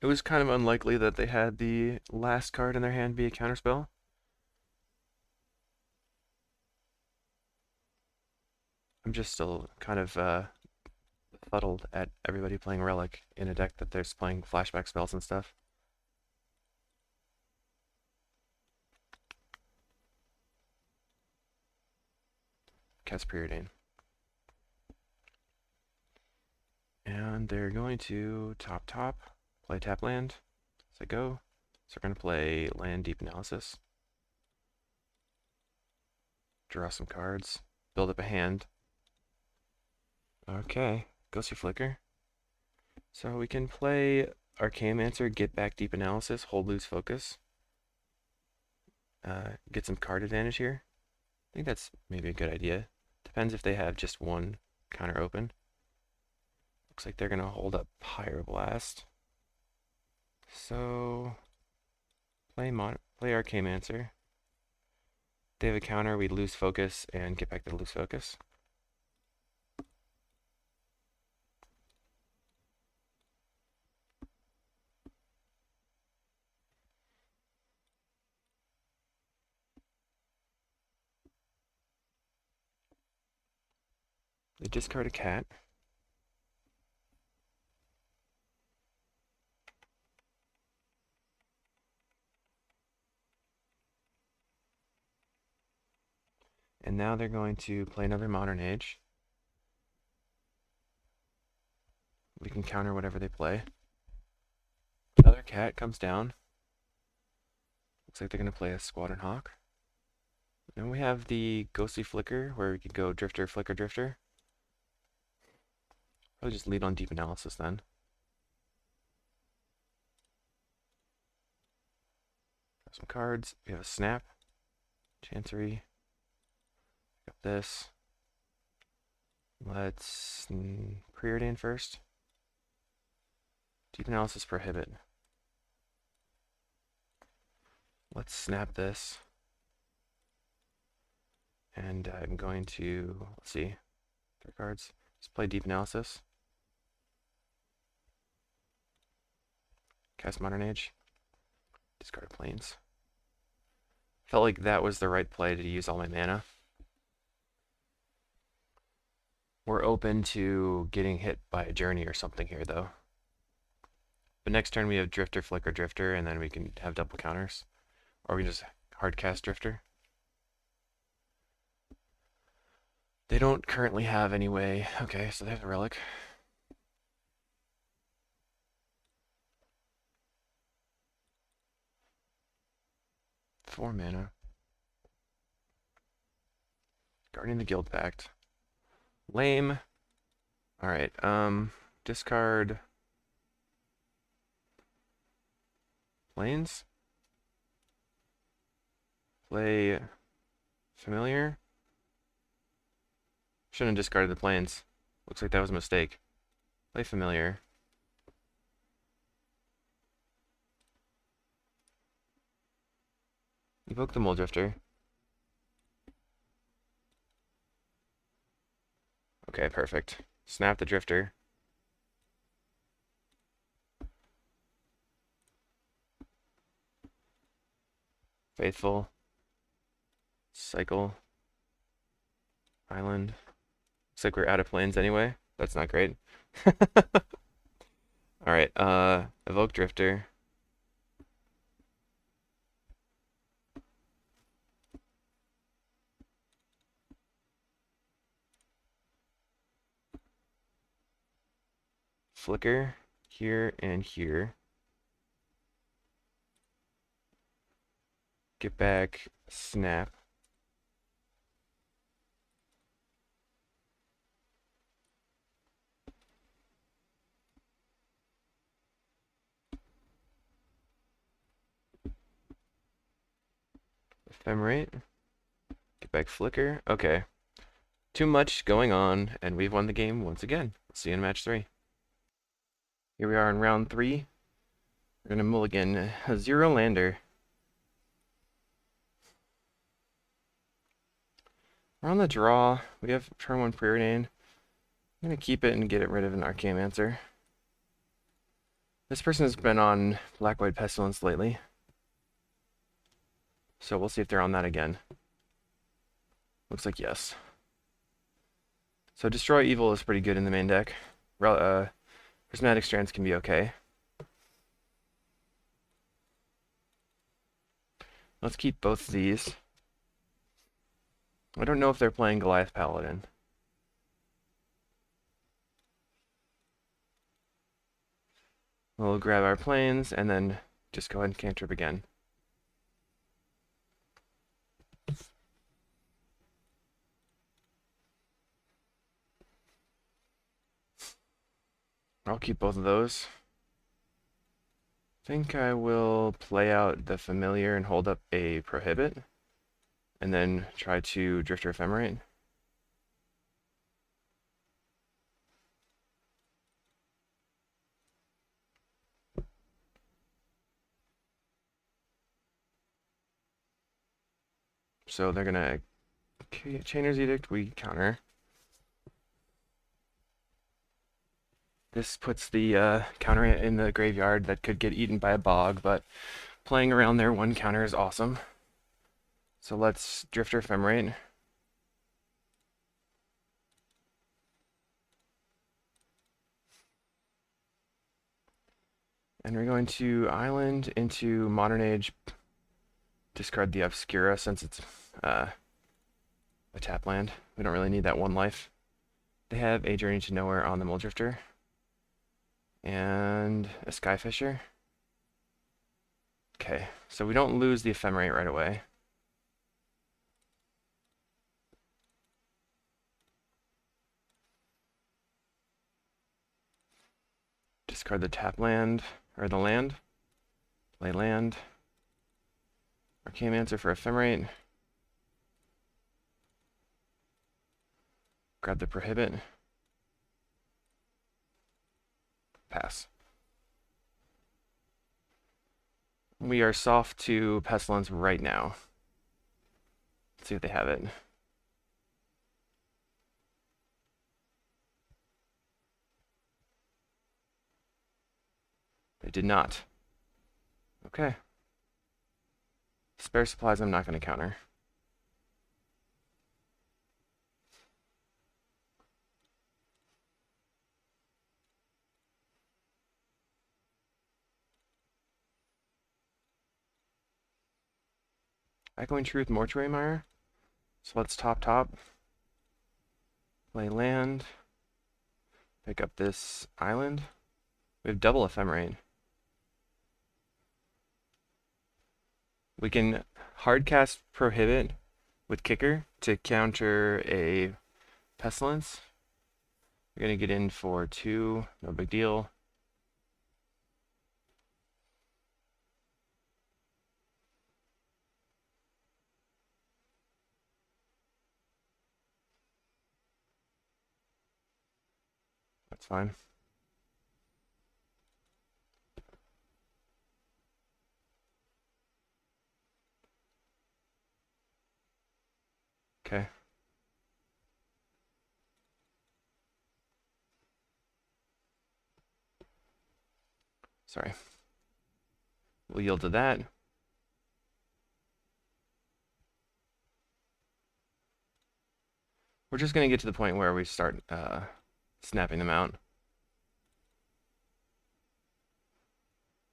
Speaker 1: It was kind of unlikely that they had the last card in their hand be a counterspell. I'm just still kind of befuddled at everybody playing Relic in a deck that there's playing flashback spells and stuff. Cast Preordain. And they're going to top, play tap land as they go. So we're going to play land Deep Analysis. Draw some cards. Build up a hand. Okay, Ghostly Flicker. So we can play Archaeomancer, get back Deep Analysis, hold loose focus. Get some card advantage here. I think that's maybe a good idea. Depends if they have just one counter open. Looks like they're going to hold up Pyroblast. So, play Archaeomancer. They have a counter, we lose focus and get back to loose focus. They discard a cat. And now they're going to play another Modern Age. We can counter whatever they play. Another cat comes down. Looks like they're going to play a Squadron Hawk. And we have the Ghostly Flicker, where we could go Drifter, Flicker, Drifter. Probably just lead on Deep Analysis then. Some cards. We have a Snap, Chancery. Got this. Let's Preordain first. Deep Analysis Prohibit. Let's snap this. And I'm going to, let's see, 3 cards. Let's play Deep Analysis. Cast Modern Age. Discard Plains. Felt like that was the right play to use all my mana. We're open to getting hit by a Journey or something here, though. But next turn we have Drifter, Flicker, Drifter, and then we can have double counters. Or we can just hard cast Drifter. They don't currently have any way. Okay, so they have a Relic. Four mana. Guardian the Guild Pact. Lame. Alright, discard Plains. Play Familiar. Shouldn't have discarded the Plains. Looks like that was a mistake. Play Familiar. Evoke the Mole Drifter. Okay, perfect. Snap the Drifter. Faithful. Cycle. Island. Looks like we're out of Plains anyway. That's not great. Alright, evoke Drifter. Flicker here and here. Get back, snap. Ephemerate. Get back, flicker. Okay. Too much going on, and we've won the game once again. See you in match 3. Here we are in round 3. We're gonna mulligan a 0 lander. We're on the draw. We have turn 1 Preordain. I'm gonna keep it and get rid of an Archaeomancer. This person has been on Black-White Pestilence lately. So we'll see if they're on that again. Looks like yes. So Destroy Evil is pretty good in the main deck. Prismatic Strands can be okay. Let's keep both of these. I don't know if they're playing Goliath Paladin. We'll grab our planes and then just go ahead and cantrip again. I'll keep both of those. I think I will play out the Familiar and hold up a Prohibit, and then try to Drifter Ephemerate. So they're gonna Chainer's Edict, we counter. This puts the counter in the graveyard that could get eaten by a bog, but playing around their one counter is awesome. So let's Drifter Ephemerate. And we're going to Island into Modern Age. Discard the Obscura since it's a tap land. We don't really need that one life. They have a Journey to Nowhere on the Muldrifter and a Skyfisher. Okay, so we don't lose the Ephemerate right away. Discard the tap land, or the land. Play land. Arcane for Ephemerate. Grab the Prohibit. Pass. We are soft to Pestilence right now. Let's see if they have it. They did not. Okay. Spare supplies I'm not going to counter. Echoing Truth, Mortuary Mire. So let's top. Play land. Pick up this island. We have double Ephemerate. We can hardcast Prohibit with Kicker to counter a Pestilence. We're going to get in for 2, no big deal. That's fine. Okay. Sorry. We'll yield to that. We're just going to get to the point where we start snapping them out.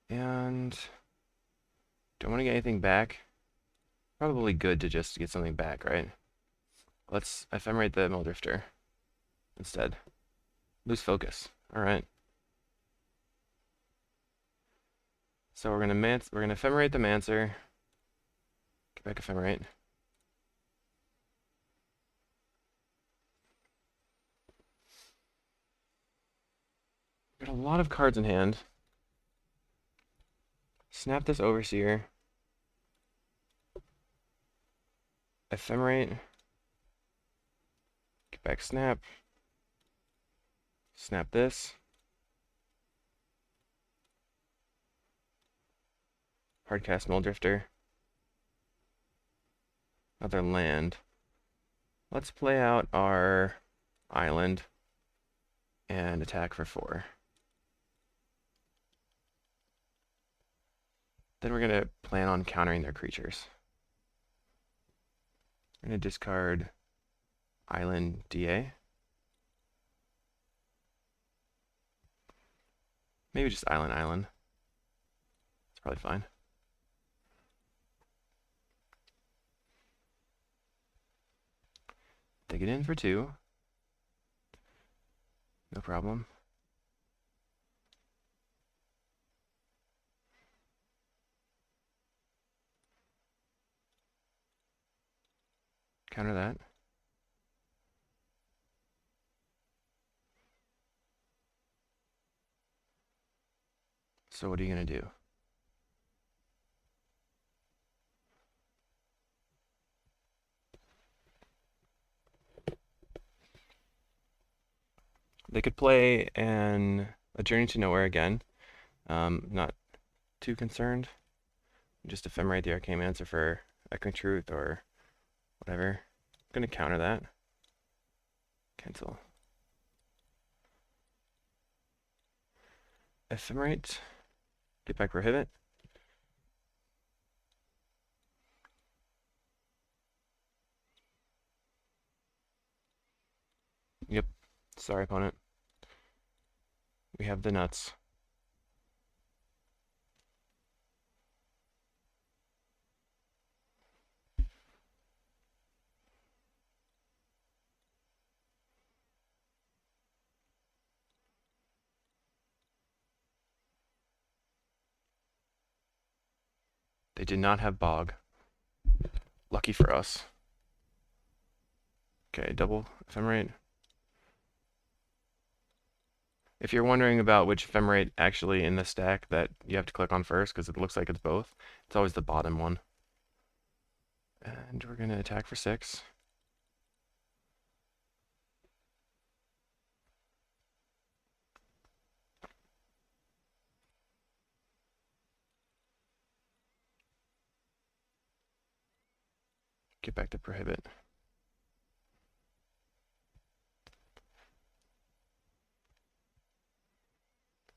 Speaker 1: And don't want to get anything back. Probably good to just get something back, right? Let's Ephemerate the Muldrifter instead. Lose focus. All right. So we're gonna Ephemerate the Mancer. Get back Ephemerate. Got a lot of cards in hand. Snap this Overseer. Ephemerate. Get back Snap. Snap this. Hardcast Muldrifter. Another land. Let's play out our island and attack for 4. Then we're going to plan on countering their creatures. We're going to discard Island DA. Maybe just Island. It's probably fine. Take it in for 2. No problem. Counter that. So what are you going to do? They could play a Journey to Nowhere again. Not too concerned. Just Ephemerate the Arcane Answer for Echoing Truth or whatever. I'm going to counter that. Cancel. Ephemerate. Get back Prohibit. Yep. Sorry, opponent. We have the nuts. They did not have Bog. Lucky for us. Okay, double Ephemerate. If you're wondering about which Ephemerate actually in the stack that you have to click on first, because it looks like it's both, it's always the bottom one. And we're going to attack for 6. Get back to Prohibit.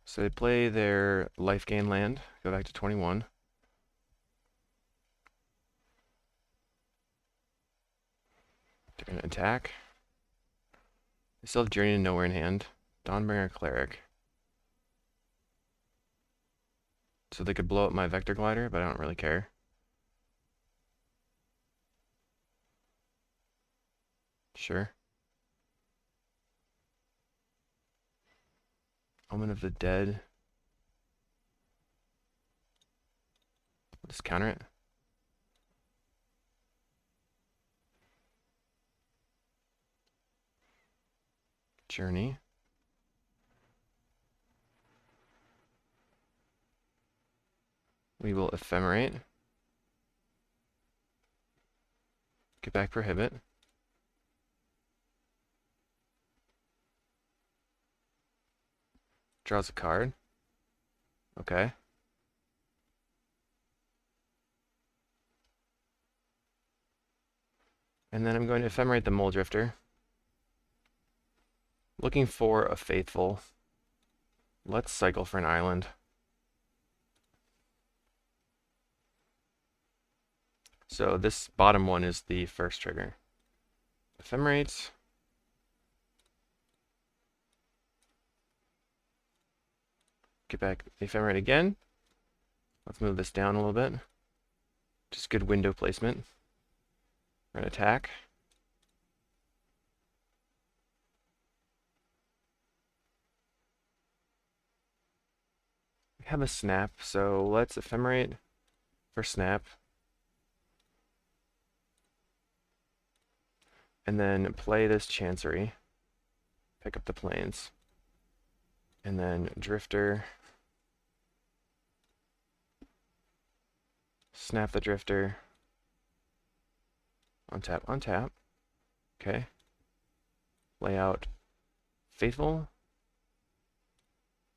Speaker 1: So they play their life gain land, go back to 21. They're going to attack. They still have Journey to Nowhere in hand. Dawnbringer Cleric. So they could blow up my Vector Glider, but I don't really care. Sure. Omen of the Dead. Just counter it. Journey. We will Ephemerate. Get back Prohibit. Draws a card. Okay. And then I'm going to Ephemerate the Mole Drifter. Looking for a Faithful. Let's cycle for an island. So this bottom one is the first trigger. Ephemerate. Get back Ephemerate again. Let's move this down a little bit. Just good window placement. We're going to attack. We have a snap, so let's Ephemerate for snap. And then play this Chancery. Pick up the planes. And then Drifter. Snap the Drifter. Untap, untap. Okay. Lay out Faithful.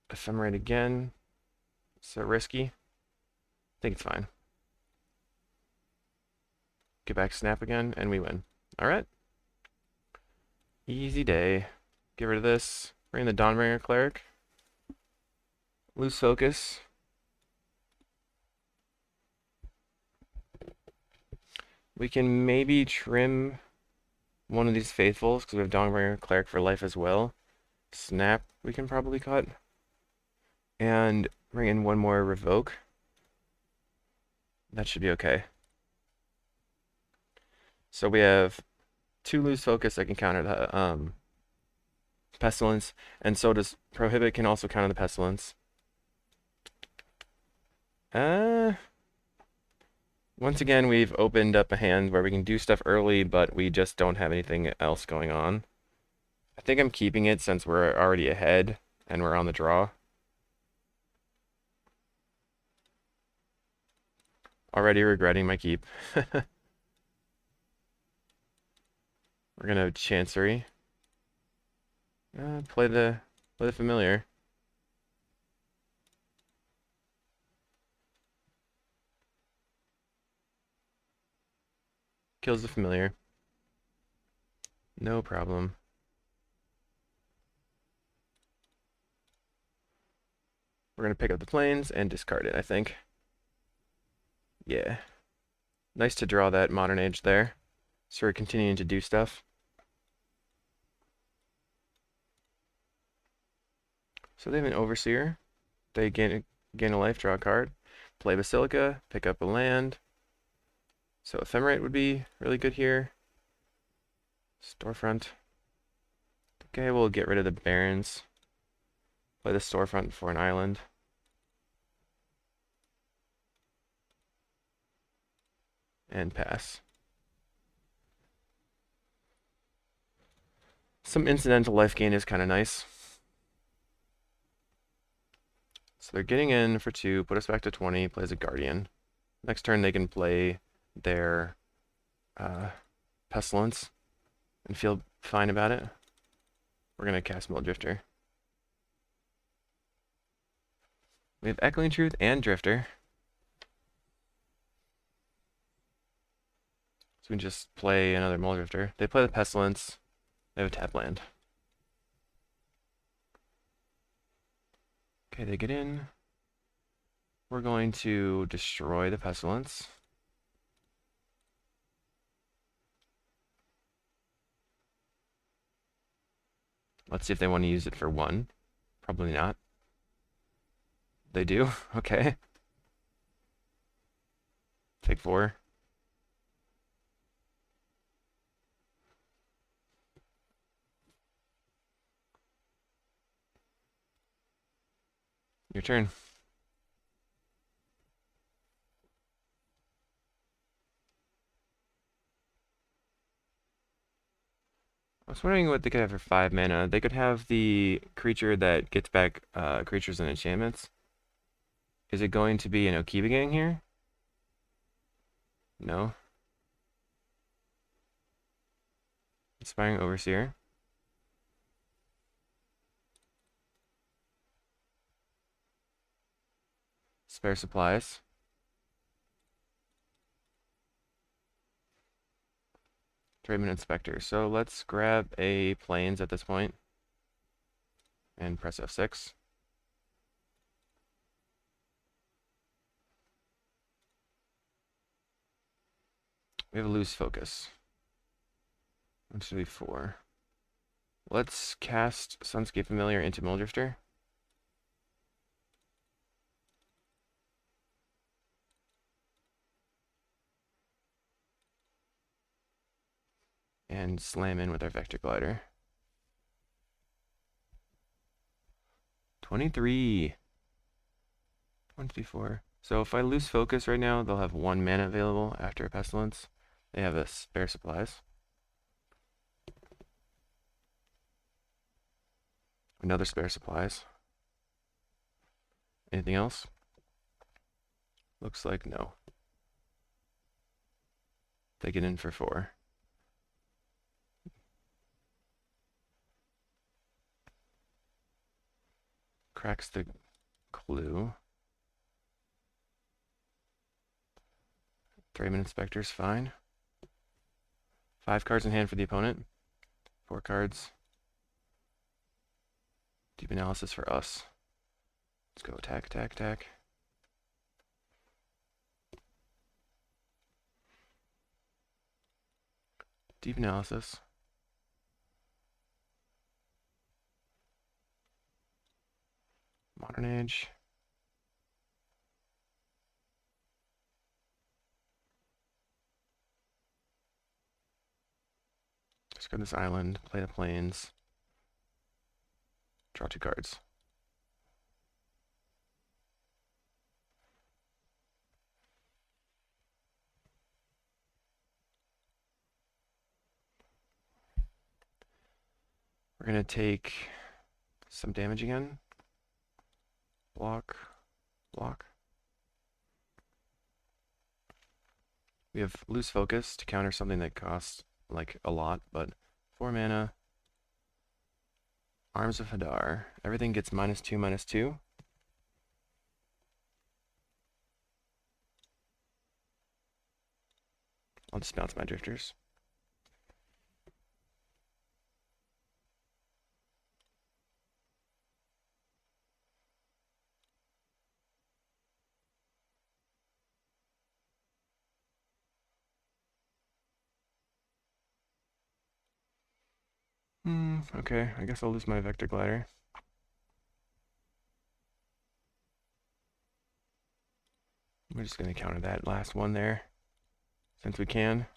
Speaker 1: Ephemerate again. So risky. I think it's fine. Get back Snap again, and we win. Alright. Easy day. Get rid of this. Bring the Dawnbringer Cleric. Loose Focus. We can maybe trim one of these Faithfuls, because we have Dawnbringer Cleric for life as well. Snap we can probably cut. And bring in one more Revoke. That should be okay. So we have 2 Loose Focus that can counter the Pestilence, and so does Prohibit can also counter the Pestilence. Once again, we've opened up a hand where we can do stuff early, but we just don't have anything else going on. I think I'm keeping it since we're already ahead and we're on the draw. Already regretting my keep. We're gonna Chancery. Play the Familiar. Kills the Familiar. No problem. We're gonna pick up the planes and discard it, I think. Yeah. Nice to draw that Modern Age there. So we're continuing to do stuff. So they have an Overseer. They gain a life, draw a card. Play Basilica, pick up a land. So Ephemerate would be really good here. Storefront. Okay, we'll get rid of the Barons. Play the Storefront for an island. and pass. Some incidental life gain is kind of nice. So they're getting in for 2, put us back to 20, plays a Guardian. Next turn they can play their Pestilence and feel fine about it. We're going to cast Mill Drifter. We have Echoing Truth and Drifter. So we can just play another Mill Drifter. They play the Pestilence. They have a tap land. Okay, they get in. We're going to destroy the Pestilence. Let's see if they want to use it for 1. Probably not. They do? Okay. Take 4. Your turn. I was wondering what they could have for 5 mana. They could have the creature that gets back creatures and enchantments. Is it going to be an Okiba gang here? No. Inspiring Overseer. Spare supplies. Draven Inspector. So let's grab a Plains at this point and press F6. We have a loose focus. 1, 2, 3, 4. Let's cast Sunscape Familiar into Mulldrifter. And slam in with our Vector Glider. 23. 1, 2, 4. So if I lose focus right now, they'll have 1 mana available after a Pestilence. They have a spare supplies. Another spare supplies. Anything else? Looks like no. They get in for 4. Cracks the clue. Draven Inspector's fine. 5 cards in hand for the opponent. 4 cards. Deep Analysis for us. Let's go attack, attack, attack. Deep Analysis. Modern Age. Discard this island, play the Plains. Draw 2 cards. We're going to take some damage again. Block, block. We have loose focus to counter something that costs like a lot, but 4 mana. Arms of Hadar. Everything gets -2, -2. I'll just bounce my drifters. Okay, I guess I'll lose my Vector Glider. We're just going to counter that last one there, since we can.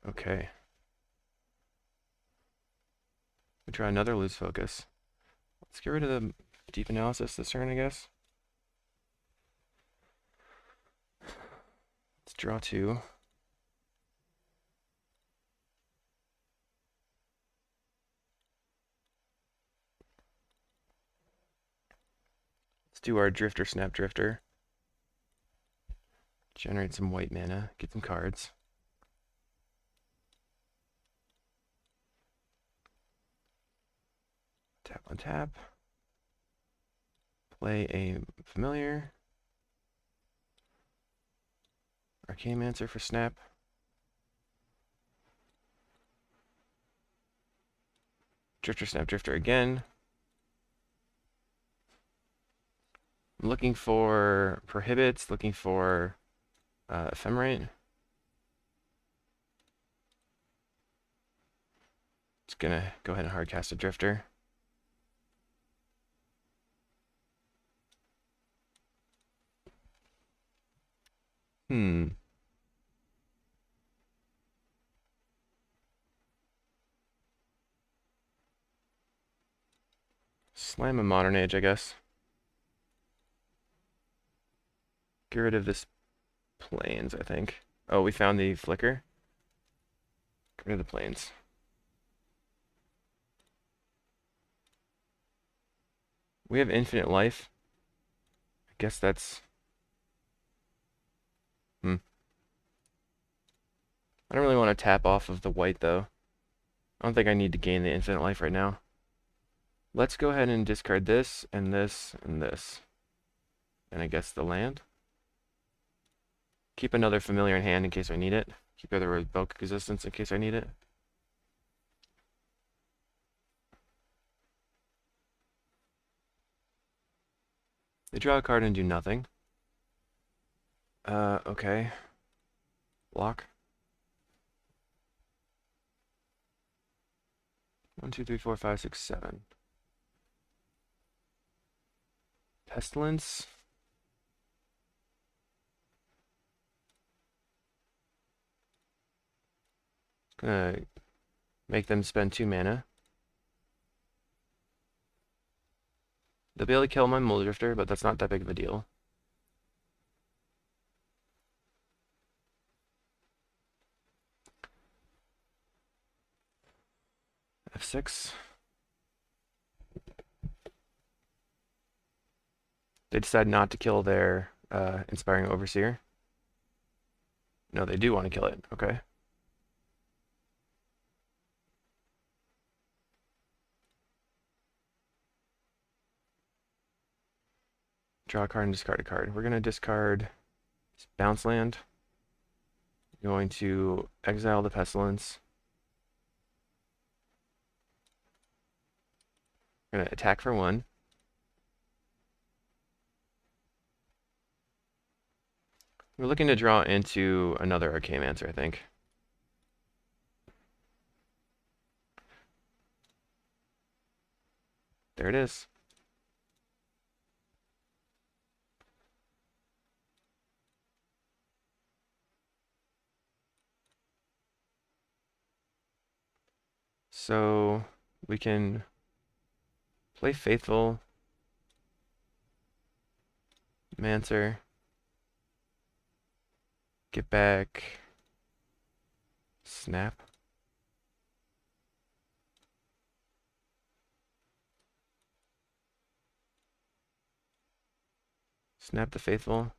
Speaker 1: Okay. We try another loose focus. Let's get rid of the deep analysis this turn, I guess. Let's draw 2. Let's do our Drifter Snap Drifter. Generate some white mana, get some cards. Tap on tap. Play a familiar. Arcane Mancer for snap. Drifter Snap Drifter again. I'm looking for prohibits, looking for ephemerate. Just gonna go ahead and hardcast a Drifter. Slam a Modern Age, I guess. Get rid of this Plains, I think. Oh, we found the Flicker. Get rid of the Plains. We have infinite life. I guess that's... I don't really want to tap off of the white, though. I don't think I need to gain the infinite life right now. Let's go ahead and discard this, and this, and this. And I guess the land. Keep another familiar in hand in case I need it. Keep other Revoke Resistance in case I need it. They draw a card and do nothing. Okay. Block. 1, 2, 3, 4, 5, 6, 7. Pestilence. Gonna make them spend 2 mana. They'll be able to kill my Muldrifter, but that's not that big of a deal. F6. They decide not to kill their Inspiring Overseer. No, they do want to kill it. Okay. Draw a card and discard a card. We're going to discard this Bounce Land. We're going to exile the Pestilence. We're going to attack for 1. We're looking to draw into another Arcane Mancer, I think. There it is. So we can play Faithful, Mancer, get back, Snap. Snap the Faithful.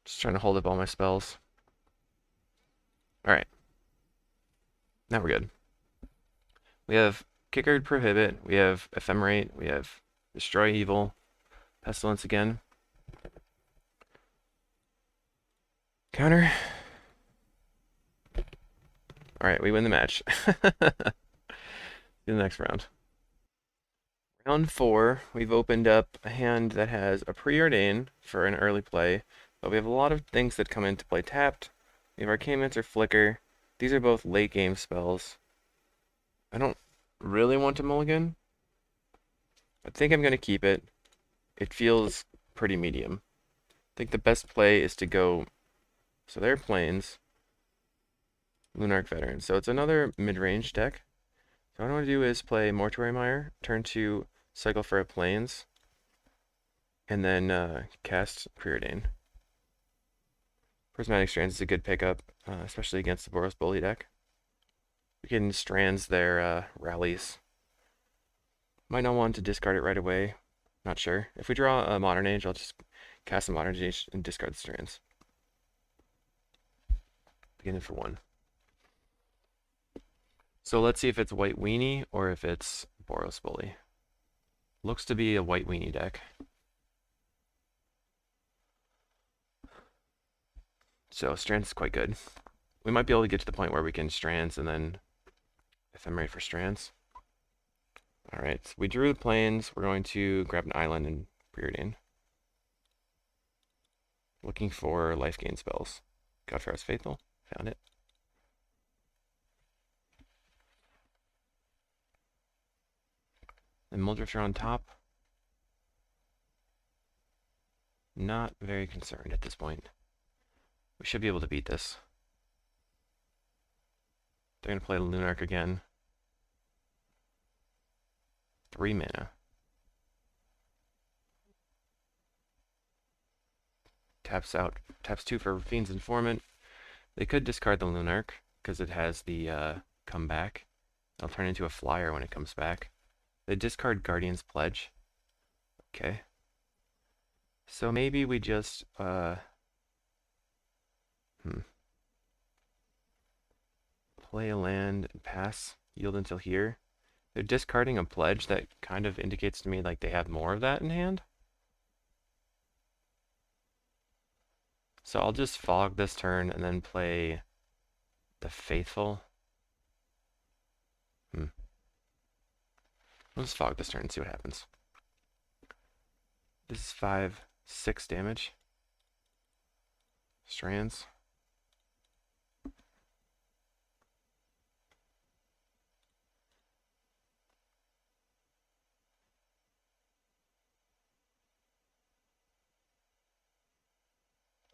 Speaker 1: Just trying to hold up all my spells. Alright. Now we're good. We have Kickered Prohibit, we have Ephemerate, we have Destroy Evil, Pestilence again. Counter. Alright, we win the match. Do the next round. Round 4, we've opened up a hand that has a Preordain for an early play, but we have a lot of things that come into play tapped. We have Arcane Mancer, Flicker. These are both late game spells. I don't really want to mulligan. I think I'm going to keep it. It feels pretty medium. I think the best play is to go So they're planes, Lunarch Veteran. So it's another mid-range deck. So what I want to do is play Mortuary Mire, turn 2, cycle for a planes, and then cast Preordain. Prismatic Strands is a good pickup, especially against the Boros Bully deck. We can Strands their rallies. Might not want to discard it right away. Not sure. If we draw a Modern Age, I'll just cast a Modern Age and discard the Strands. Beginning for 1. So let's see if it's White Weenie or if it's Boros Bully. Looks to be a White Weenie deck. So Strands is quite good. We might be able to get to the point where we can Strands and then Ephemerate for Strands. Alright, so we drew the planes. We're going to grab an island and Preordain. Looking for life gain spells. Godfar's Faithful. Found it. Then Muldrifter on top. Not very concerned at this point. We should be able to beat this. They're going to play Lunarch again. 3 mana. Taps 2 for Fiend's Informant. They could discard the Lunarch because it has the comeback. It'll turn into a flyer when it comes back. They discard Guardian's Pledge. Okay. So maybe we just play a land and pass, yield until here. They're discarding a pledge that kind of indicates to me like they have more of that in hand. So I'll just fog this turn and then play the Faithful. I'll just fog this turn and see what happens. This is 5/6 damage. Strands.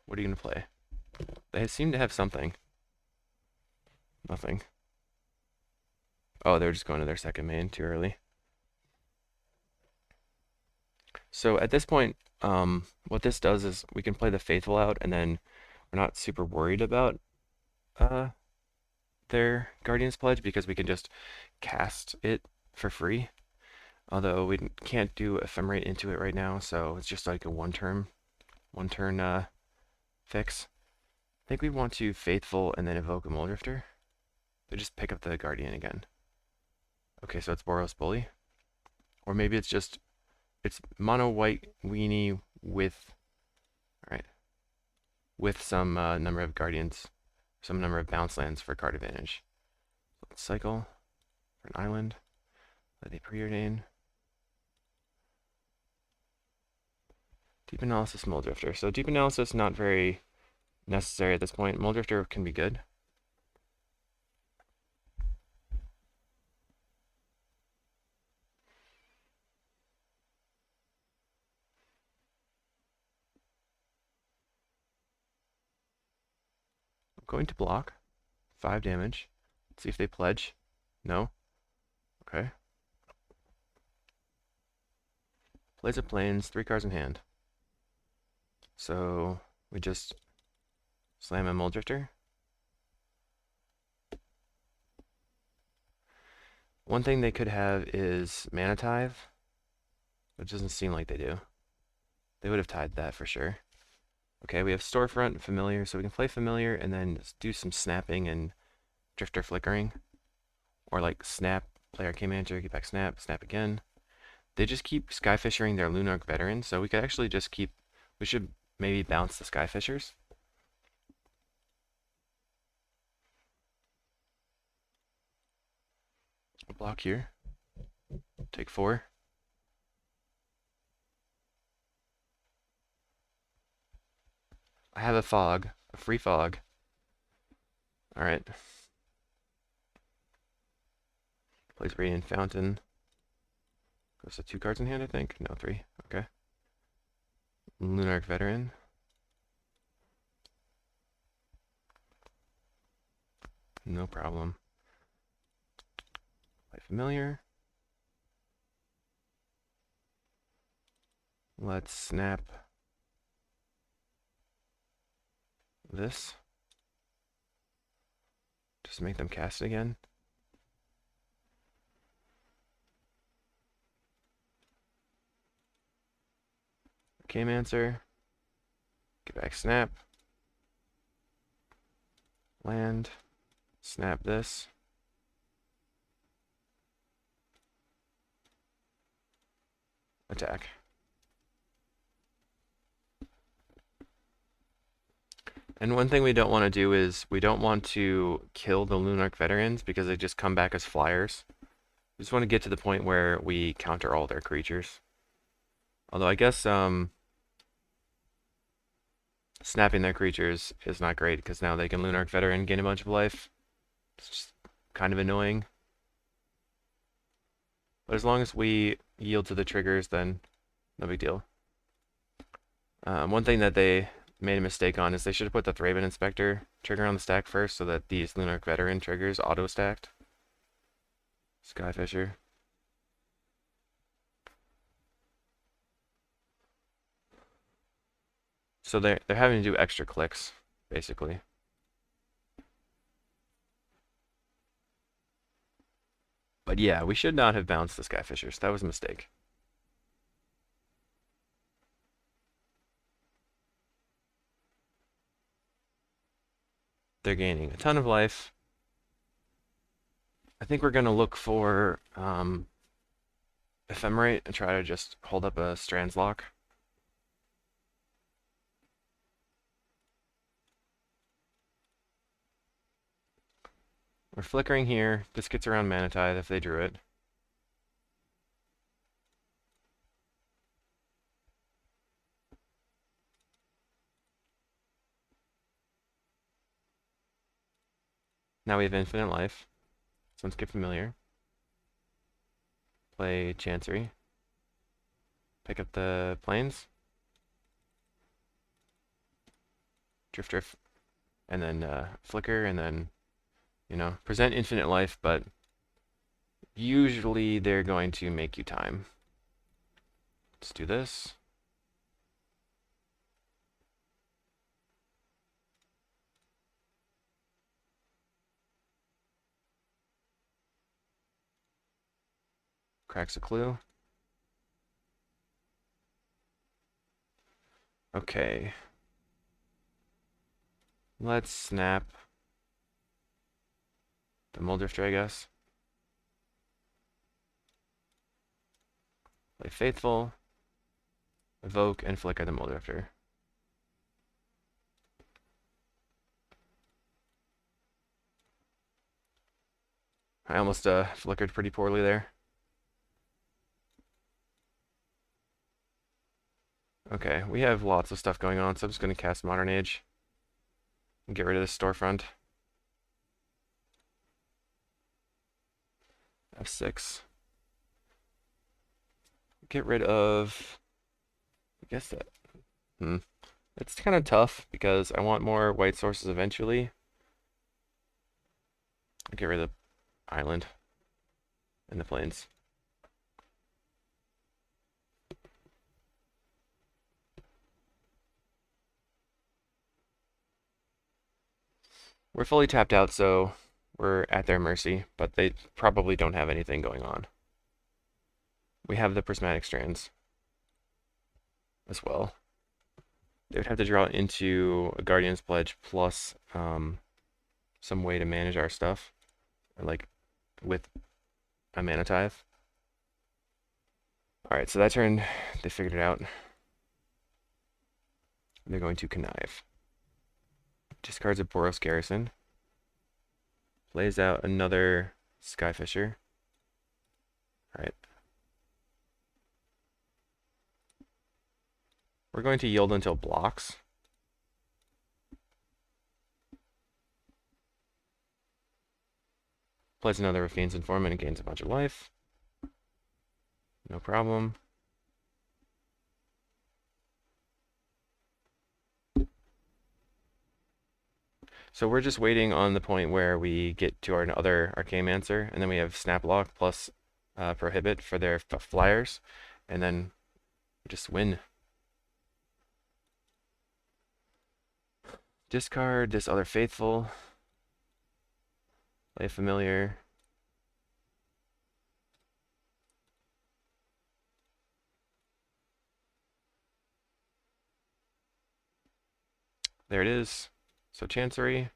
Speaker 1: What are you going to play? They seem to have something. Nothing. Oh, they're just going to their second main too early. So at this point, what this does is we can play the Faithful out, and then we're not super worried about their Guardian's Pledge because we can just cast it for free. Although we can't do Ephemerate into it right now, so it's just like a one turn fix. I think we want to Faithful and then evoke a Muldrifter. They just pick up the Guardian again. Okay, so it's Boros Bully. Or maybe it's just, it's mono white Weenie with, alright, with some number of Guardians, some number of bounce lands for card advantage. So let's cycle for an island. Let they preordain. Deep Analysis, Muldrifter. So Deep Analysis not very necessary at this point. Muldrifter can be good. I'm going to block. 5 damage. Let's see if they pledge. No? Okay. Plays of Plains, 3 cards in hand. So we just slam a Muldrifter. One thing they could have is Mana Tithe, but it doesn't seem like they do. They would have tied that for sure. Okay, we have Storefront, Familiar, so we can play Familiar and then do some snapping and Drifter Flickering. Or like snap, play Arcane Manager, get back snap, snap again. They just keep Skyfishering their Lunarch Veteran, so we could actually just keep, we should maybe bounce the Skyfishers. Block here. Take 4. I have a fog, a free fog. Alright. Plays Radiant Fountain. Goes to 2 cards in hand, I think. No, 3. Okay. Lunarch Veteran. No problem. Play familiar. Let's snap this. Just make them cast again. Game answer. Get back snap. Land. Snap this. Attack. And one thing we don't want to do is we don't want to kill the Lunarch veterans because they just come back as flyers. We just want to get to the point where we counter all their creatures. Although I guess snapping their creatures is not great because now they can Lunarch veteran, gain a bunch of life. It's just kind of annoying. But as long as we yield to the triggers, then no big deal. One thing that they made a mistake on is they should have put the Thraben Inspector trigger on the stack first so that these Lunarch Veteran triggers auto-stacked. Skyfisher. So they're having to do extra clicks, basically. But yeah, we should not have bounced the Skyfishers. That was a mistake. They're gaining a ton of life. I think we're going to look for Ephemerate and try to just hold up a Strands Lock. We're flickering here. This gets around Mana Tithe if they drew it. Now we have infinite life. So let's get familiar. Play Chancery. Pick up the planes. Drift. And then flicker, and then, you know, present infinite life, but usually they're going to make you time. Let's do this. Cracks a clue. Okay. Let's snap the Muldrifter, I guess. Play Faithful, evoke, and flicker the Muldrifter. I almost flickered pretty poorly there. Okay, we have lots of stuff going on, so I'm just going to cast Modern Age and get rid of this storefront. F6. Get rid of... I guess that... It's kind of tough because I want more white sources eventually. I'll get rid of the island and the plains. We're fully tapped out, so we're at their mercy, but they probably don't have anything going on. We have the Prismatic Strands as well. They would have to draw into a Guardian's Pledge plus some way to manage our stuff, or like with a Mana Tithe. Alright, so that turn, they figured it out. They're going to connive. Discards a Boros Garrison. Plays out another Skyfisher. Alright. We're going to yield until blocks. Plays another Raffine's Informant and gains a bunch of life. No problem. So we're just waiting on the point where we get to our other Archaeomancer, and then we have Snaplock plus Prohibit for their flyers, and then we just win. Discard this other Faithful. Play Familiar. There it is. So Chancery.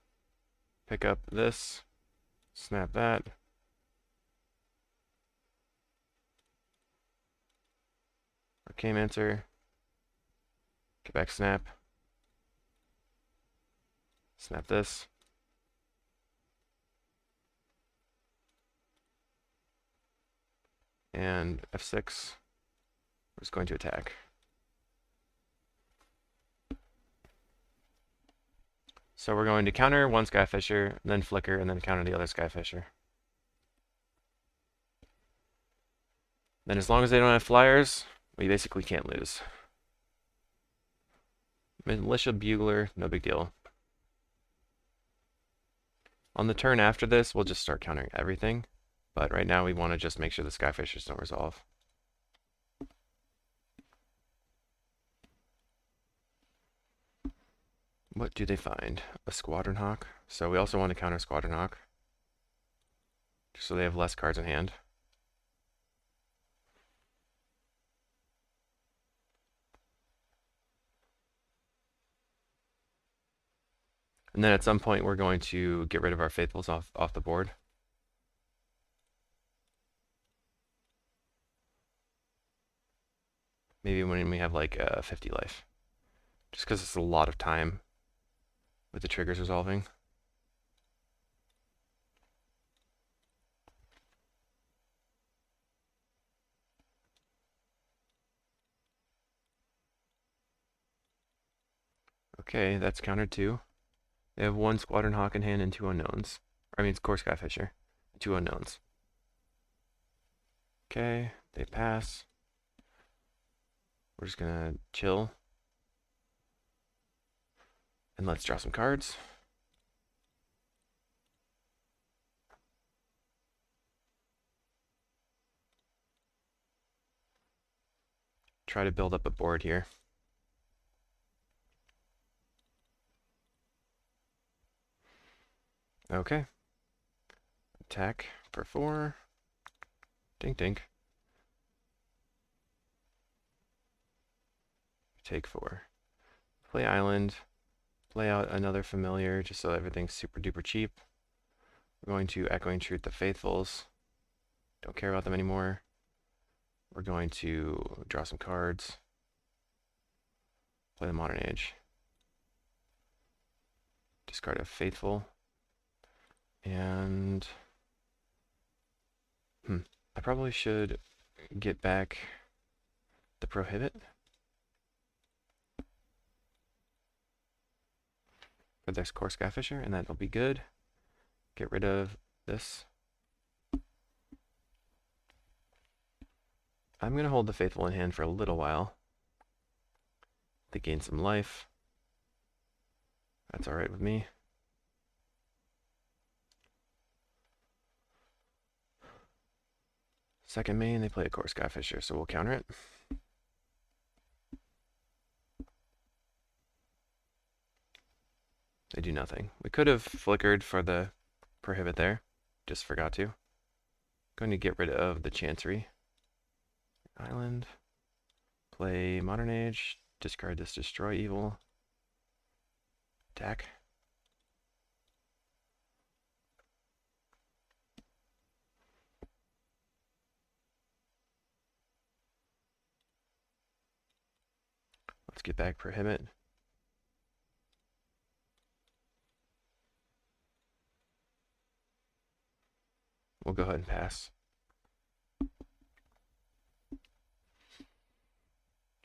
Speaker 1: Pick up this. Snap that. Archaeomancer. Get back snap. Snap this. And F6. We're just going to attack. So we're going to counter one Skyfisher, then flicker, and then counter the other Skyfisher. Then as long as they don't have flyers, we basically can't lose. Militia Bugler, no big deal. On the turn after this, we'll just start countering everything. But right now we want to just make sure the Skyfishers don't resolve. What do they find? A Squadron Hawk. So we also want to counter Squadron Hawk, just so they have less cards in hand. And then at some point we're going to get rid of our Faithfuls off the board. Maybe when we have like 50 life. Just because it's a lot of time with the triggers resolving. Okay, that's countered too. They have one Squadron Hawk in hand and two unknowns. I mean, it's Core Skyfisher. Two unknowns. Okay, they pass. We're just gonna chill. And let's draw some cards. Try to build up a board here. Okay. Attack for 4. Dink dink. Take 4. Play island. Play out another familiar just so everything's super duper cheap. We're going to Echoing Truth the Faithfuls. Don't care about them anymore. We're going to draw some cards. Play the Modern Age. Discard a Faithful. And I probably should get back the Prohibit for this Core Skyfisher, and that'll be good. Get rid of this. I'm going to hold the Faithful in hand for a little while. They gain some life. That's alright with me. Second main, they play a Core Skyfisher, so we'll counter it. They do nothing. We could have flickered for the Prohibit there. Just forgot to. Going to get rid of the Chancery. Island. Play Modern Age. Discard this Destroy Evil. Attack. Let's get back Prohibit. We'll go ahead and pass.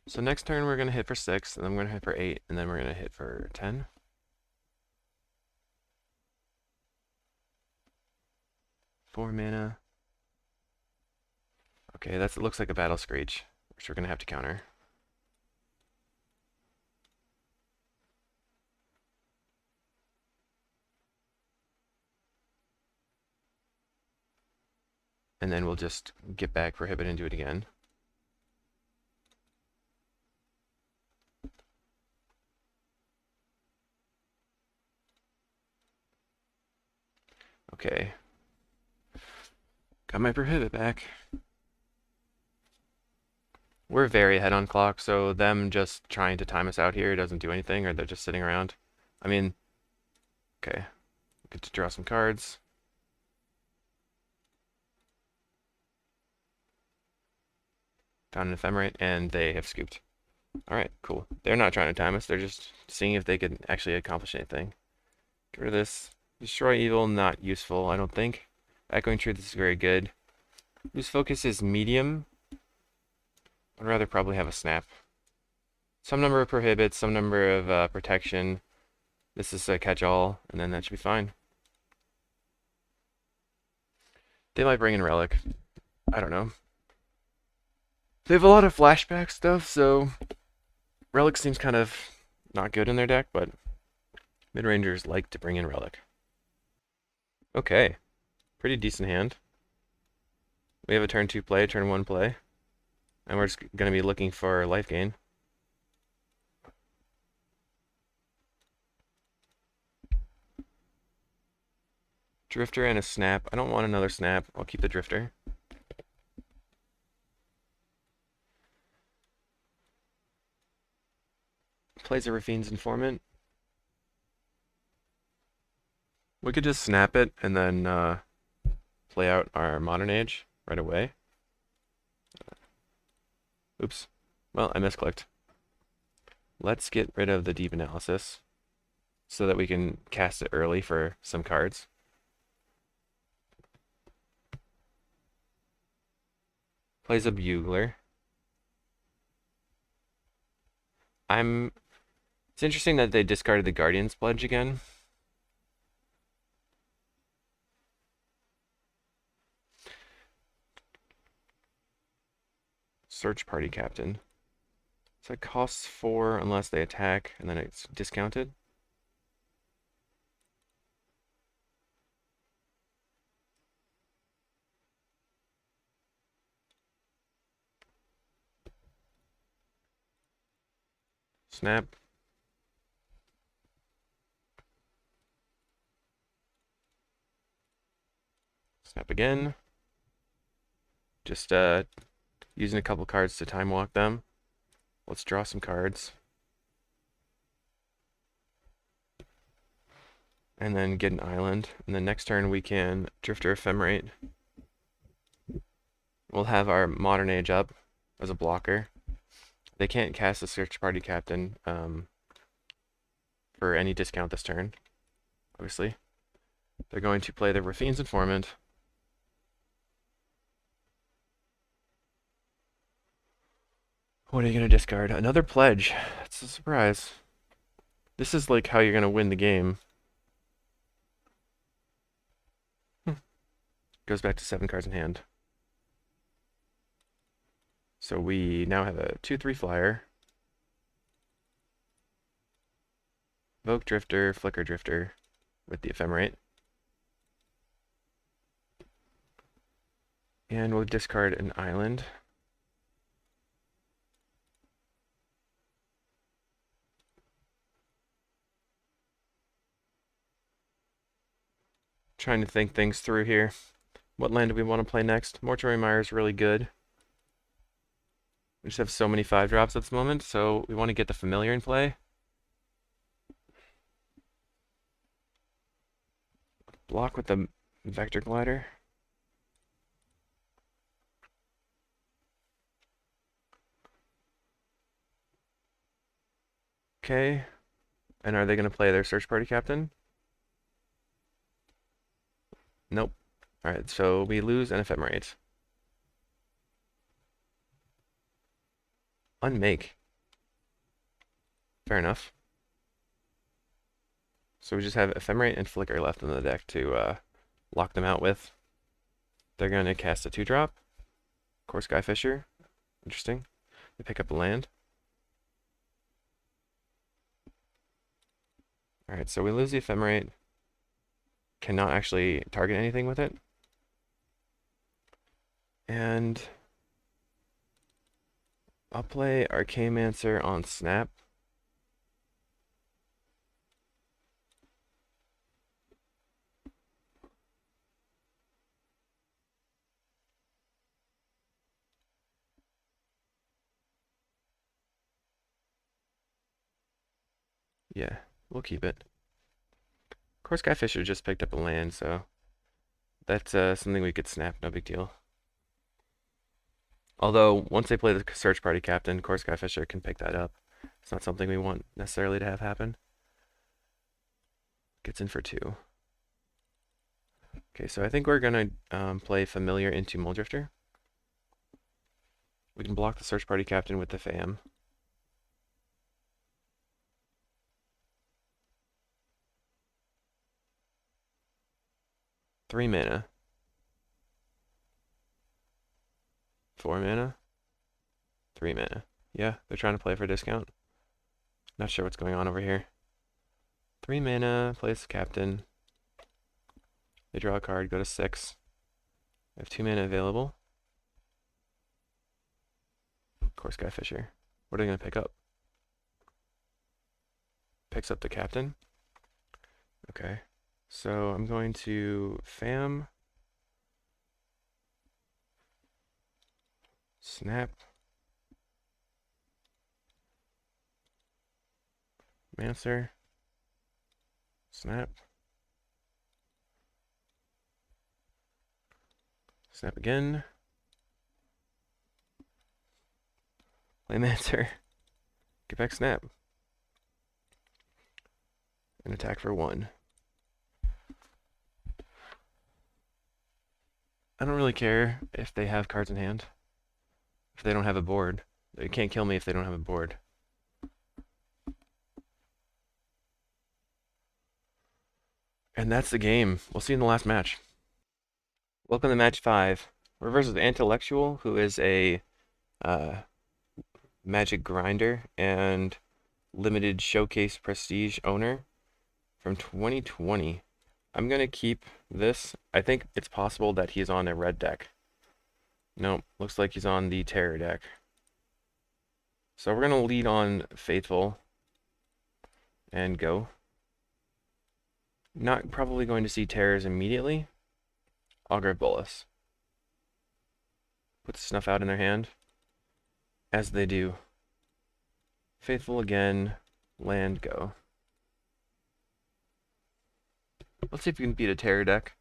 Speaker 1: So next turn we're going to hit for 6, and then we're going to hit for 8, and then we're going to hit for 10. Four mana. Okay, it looks like a Battle Screech, which we're going to have to counter. and then we'll just get back Prohibit and do it again. Okay. Got my Prohibit back. We're very ahead on clock, so them just trying to time us out here doesn't do anything, or they're just sitting around. I mean, okay. Get to draw some cards. Found an Ephemerate, and they have scooped. Alright, cool. They're not trying to time us, they're just seeing if they could actually accomplish anything. Get rid of this. Destroy Evil, not useful, I don't think. Echoing Truth is very good. Lose Focus is medium. I'd rather probably have a Snap. Some number of prohibits, some number of protection. This is a catch-all, and then that should be fine. They might bring in Relic. I don't know. They have a lot of flashback stuff, so Relic seems kind of not good in their deck, but mid-rangers like to bring in Relic. Okay. Pretty decent hand. We have a turn 2 play, turn 1 play. And we're just going to be looking for life gain. Drifter and a Snap. I don't want another Snap. I'll keep the Drifter. Plays a Rafine's Informant. We could just snap it and then play out our Modern Age right away. Oops. Well, I misclicked. Let's get rid of the Deep Analysis so that we can cast it early for some cards. Plays a Bugler. It's interesting that they discarded the Guardian's Pledge again. Search Party Captain. So it costs 4 unless they attack, and then it's discounted. Snap. Snap again. Just using a couple cards to time walk them. Let's draw some cards. And then get an island. And then next turn we can Drifter Ephemerate. We'll have our Modern Age up as a blocker. They can't cast a Search Party Captain for any discount this turn, obviously. They're going to play the Rafine's Informant. What are you going to discard? Another Pledge. That's a surprise. This is like how you're going to win the game. Goes back to 7 cards in hand. So we now have a 2/3 flyer. Vogue Drifter, Flicker Drifter with the Ephemerate. And we'll discard an island. Trying to think things through here. What land do we want to play next? Mortuary Mire is really good. We just have so many 5-drops at this moment, so we want to get the Familiar in play. Block with the Vector Glider. Okay. And are they going to play their Search Party Captain? Nope. Alright, so we lose an Ephemerate. Unmake. Fair enough. So we just have Ephemerate and Flicker left in the deck to lock them out with. They're going to cast a 2-drop. Core Skyfisher. Interesting. They pick up a land. Alright, so we lose the Ephemerate. Cannot actually target anything with it. And I'll play Archaeomancer on Snap. Yeah, we'll keep it. Of course, Skyfisher just picked up a land, so that's something we could snap, no big deal. Although, once they play the Search Party Captain, of course, Skyfisher can pick that up. It's not something we want necessarily to have happen. Gets in for 2. Okay, so I think we're going to play Familiar into Muldrifter. We can block the Search Party Captain with the FAM. Three mana. 4 mana. 3 mana. Yeah, they're trying to play for discount. Not sure what's going on over here. 3 mana, plays Captain. They draw a card, go to 6. I have 2 mana available. Of course, Skyfisher. What are they going to pick up? Picks up the Captain. Okay. So I'm going to FAM. Snap. Mancer. Snap. Snap again. Play Mancer. Get back Snap. And attack for 1. I don't really care if they have cards in hand. If they don't have a board. They can't kill me if they don't have a board. And that's the game. We'll see you in the last match. Welcome to match 5. We're versus Intellectual, who is a Magic grinder and limited showcase prestige owner from 2020. I'm going to keep this. I think it's possible that he's on a red deck. Nope, looks like he's on the terror deck. So we're going to lead on Faithful and go. Not probably going to see terrors immediately. Augur Bolus. Put Snuff out in their hand. As they do. Faithful again. Land, go. Let's see if we can beat a terror deck.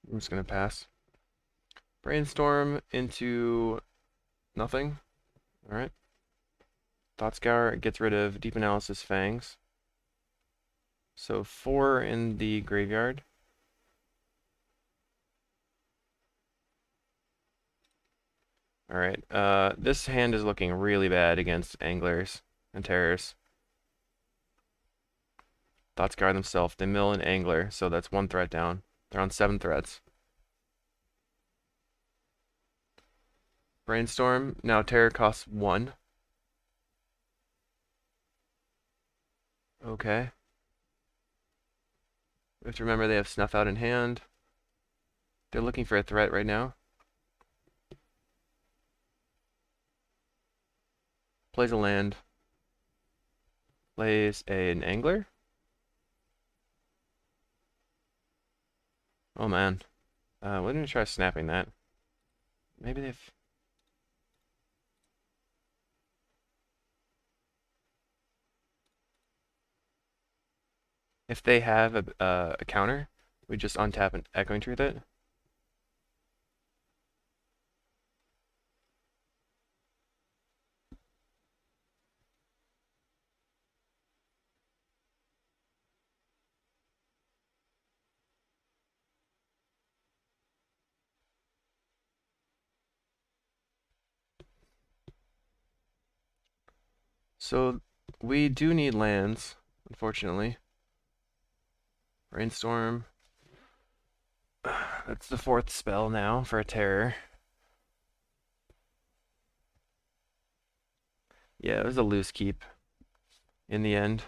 Speaker 1: I'm just going to pass. Brainstorm into nothing. Alright. Thought Scour gets rid of Deep Analysis Fangs. So 4 in the graveyard. Alright, this hand is looking really bad against Anglers and Terrors. Thought Scour themselves, they mill an Angler, so that's 1 threat down. They're on 7 threats. Brainstorm, now Terror costs 1. Okay. We have to remember they have Snuff out in hand. They're looking for a threat right now. Plays a land. Plays an Angler. Oh man. We're gonna try snapping that. Maybe they've... If they have a counter, we just untap and Echoing Truth it. So we do need lands, unfortunately. Brainstorm. That's the 4th spell now for a terror. Yeah, it was a loose keep in the end.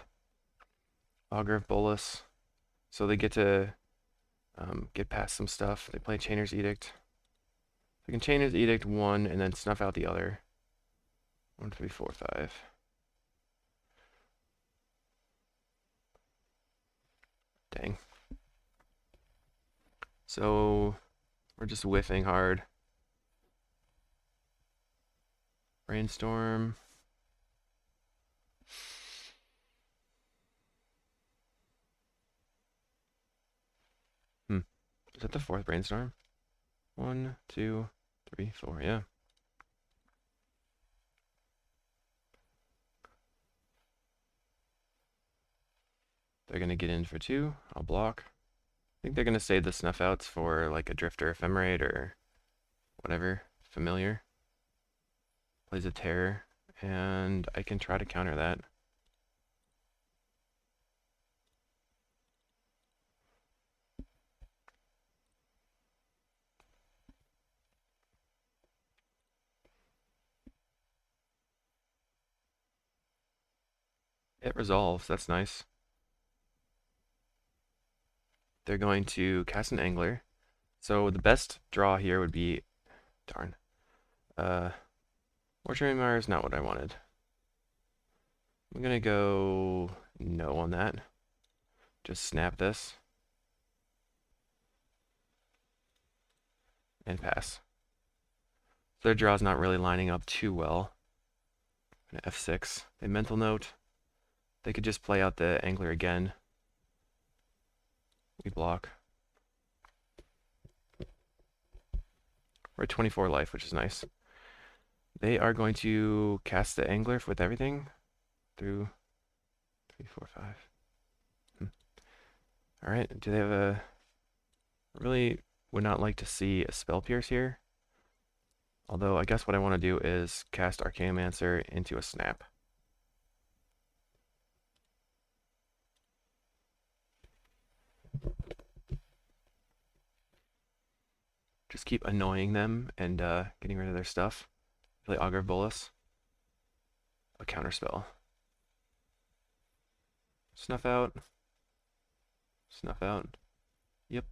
Speaker 1: Augur of Bolus. So they get to get past some stuff. They play Chainer's Edict. They can Chainer's Edict one and then snuff out the other. 1, 3, 4, 5. Dang. So we're just whiffing hard. Brainstorm. Is that the fourth brainstorm? 1, 2, 3, 4. Yeah. They're gonna get in for 2. I'll block. I think they're gonna save the snuff outs for like a Drifter Ephemerate or whatever. Familiar. Plays a Terror, and I can try to counter that. It resolves. That's nice. They're going to cast an Angler. So the best draw here would be, darn. Mortuary Mire is not what I wanted. I'm gonna go no on that. Just snap this. And pass. Their draw's not really lining up too well. An F6. They mental note. They could just play out the Angler again. We block. We're at 24 life, which is nice. They are going to cast the Angler with everything through 3, 4, 5. Alright, do they have a... Really would not like to see a Spell Pierce here. Although I guess what I want to do is cast Archaeomancer into a Snap. Just keep annoying them and getting rid of their stuff. Play Augur of Bolus. A counterspell. Snuff out. Snuff out. Yep.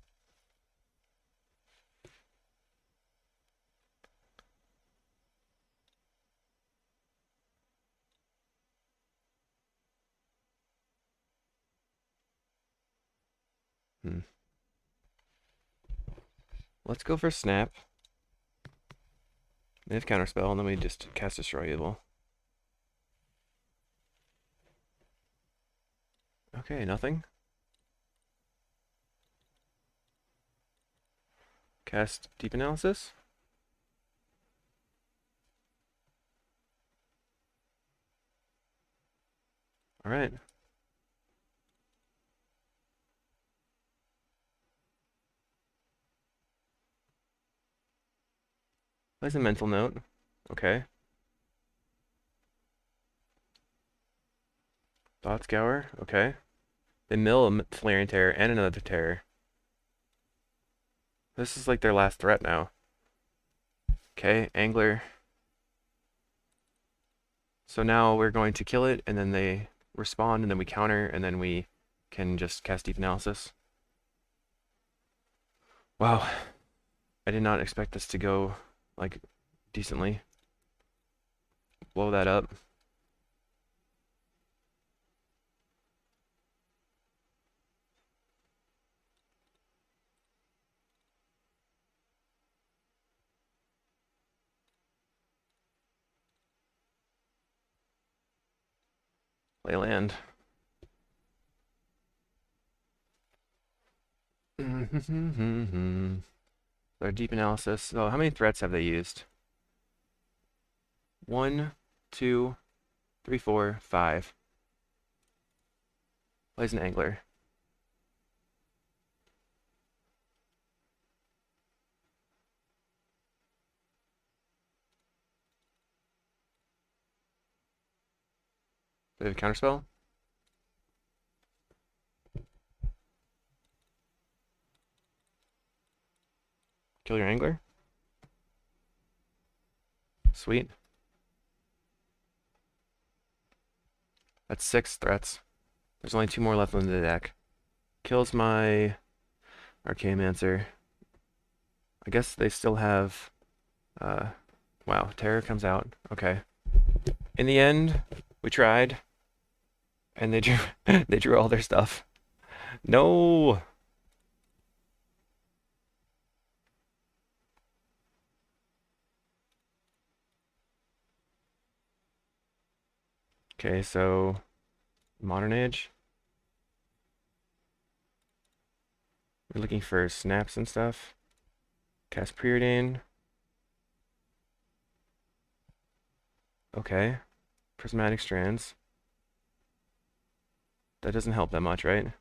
Speaker 1: Let's go for Snap. They have counterspell, and then we just cast Destroy Evil. Okay, nothing. Cast Deep Analysis. Alright. Plays a mental note. Okay. Thought Scour. Okay. They mill a Flaring Terror and another Terror. This is like their last threat now. Okay, Angler. So now we're going to kill it, and then they respond, and then we counter, and then we can just cast Deep Analysis. Wow. I did not expect this to go, like, decently. Blow that up. Play land. Their Deep Analysis. So how many threats have they used? 1, 2, 3, 4, 5. Plays an Angler. They have a counterspell. Kill your Angler. Sweet. That's 6 threats. There's only 2 more left in the deck. Kills my Archaeomancer. I guess they still have... wow, Terror comes out. Okay. In the end, we tried. And they drew, they drew all their stuff. No! Okay, so... Modern Age. We're looking for snaps and stuff. Cast Preordain. Okay. Prismatic Strands. That doesn't help that much, right?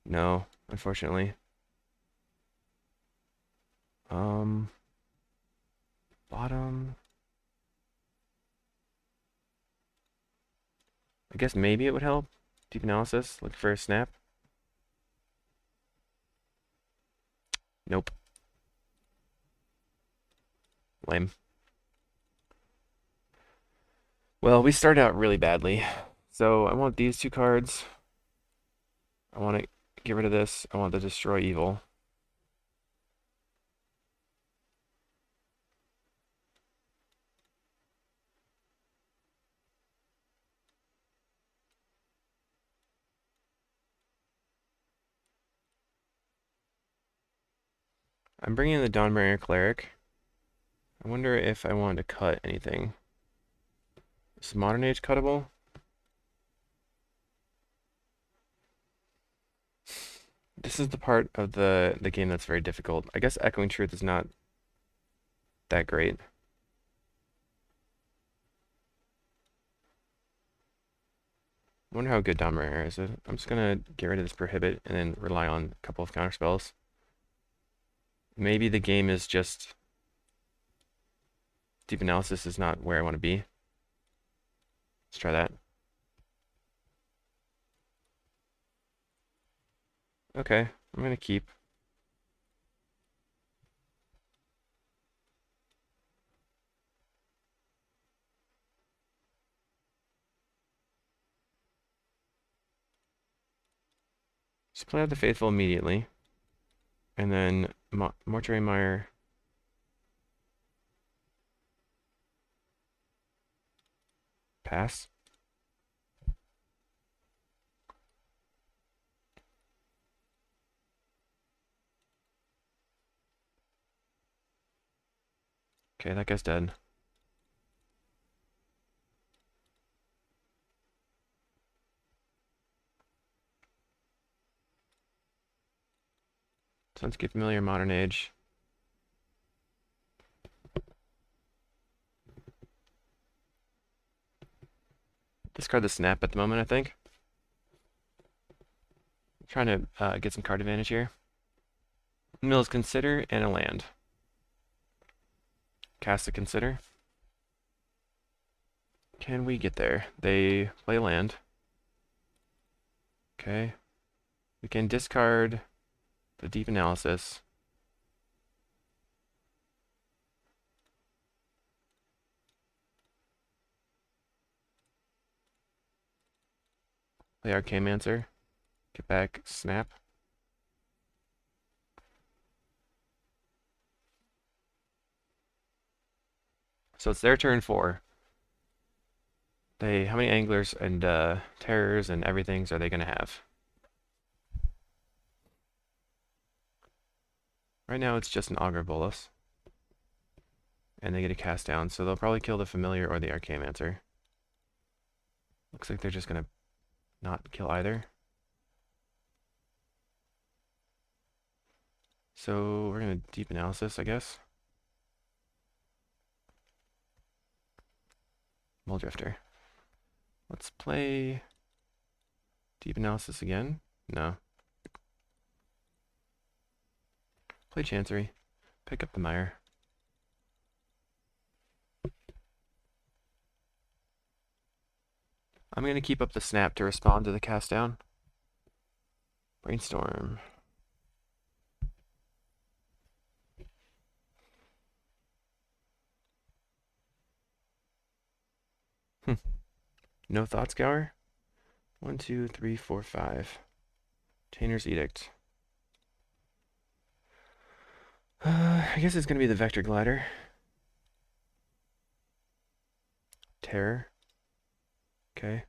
Speaker 1: No, unfortunately. Bottom. I guess maybe it would help. Deep Analysis. Look for a snap. Nope. Lame. Well, we started out really badly. So I want these 2 cards. I want to get rid of this. I want to destroy evil. I'm bringing in the Dawnbringer Cleric. I wonder if I wanted to cut anything. Is Modern Age cuttable? This is the part of the game that's very difficult. I guess Echoing Truth is not that great. I wonder how good Dawnbringer is. I'm just gonna get rid of this Prohibit and then rely on a couple of counterspells. Maybe the game is just... Deep Analysis is not where I want to be. Let's try that. Okay, I'm gonna keep. Just play out the Faithful immediately. And then Mortuary Mire. Pass. Okay, that guy's dead. Sunscape Familiar, Modern Age. Discard the Snap at the moment, I think. Trying to get some card advantage here. Mills Consider and a land. Cast a Consider. Can we get there? They play land. Okay. We can discard the Deep Analysis. Play Archaeomancer. Get back Snap. So it's their turn 4. How many anglers and terrors and everythings are they gonna have? Right now it's just an Augur Bolus. And they get a cast down, so they'll probably kill the Familiar or the Archaeomancer. Looks like they're just gonna not kill either. So we're gonna Deep Analysis, I guess. Muldrifter. Let's play Deep Analysis again. No. Play Chancery. Pick up the Mire. I'm going to keep up the Snap to respond to the cast down. Brainstorm. No Thought Scour. 1, 2, 3, 4, 5. Chainer's Edict. I guess it's going to be the Vector Glider. Terror. Okay.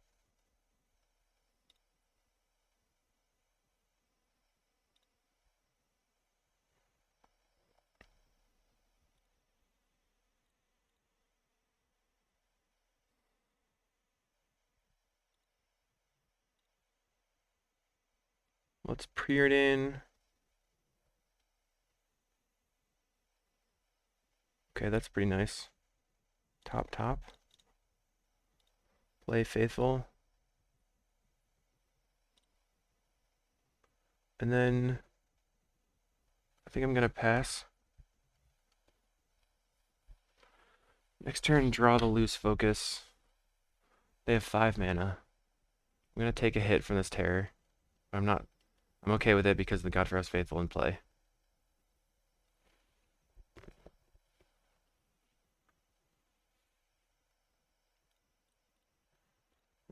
Speaker 1: Let's Preordain. Okay, that's pretty nice. Top. Play Faithful. And then I think I'm going to pass. Next turn, draw the Loose Focus. They have 5 mana. I'm going to take a hit from this Terror. I'm okay with it because the Godfrey's Faithful in play.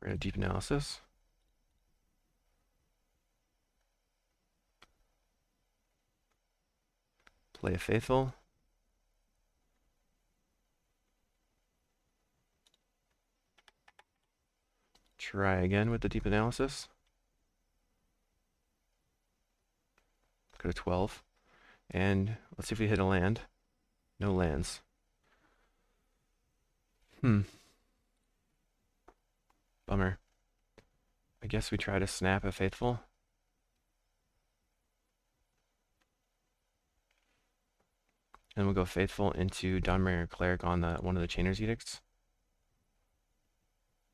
Speaker 1: We're going to Deep Analysis. Play a Faithful. Try again with the Deep Analysis. Go to 12. And let's see if we hit a land. No lands. Bummer. I guess we try to snap a Faithful. And we'll go Faithful into Dawnbringer Cleric on one of the Chainer's Edicts.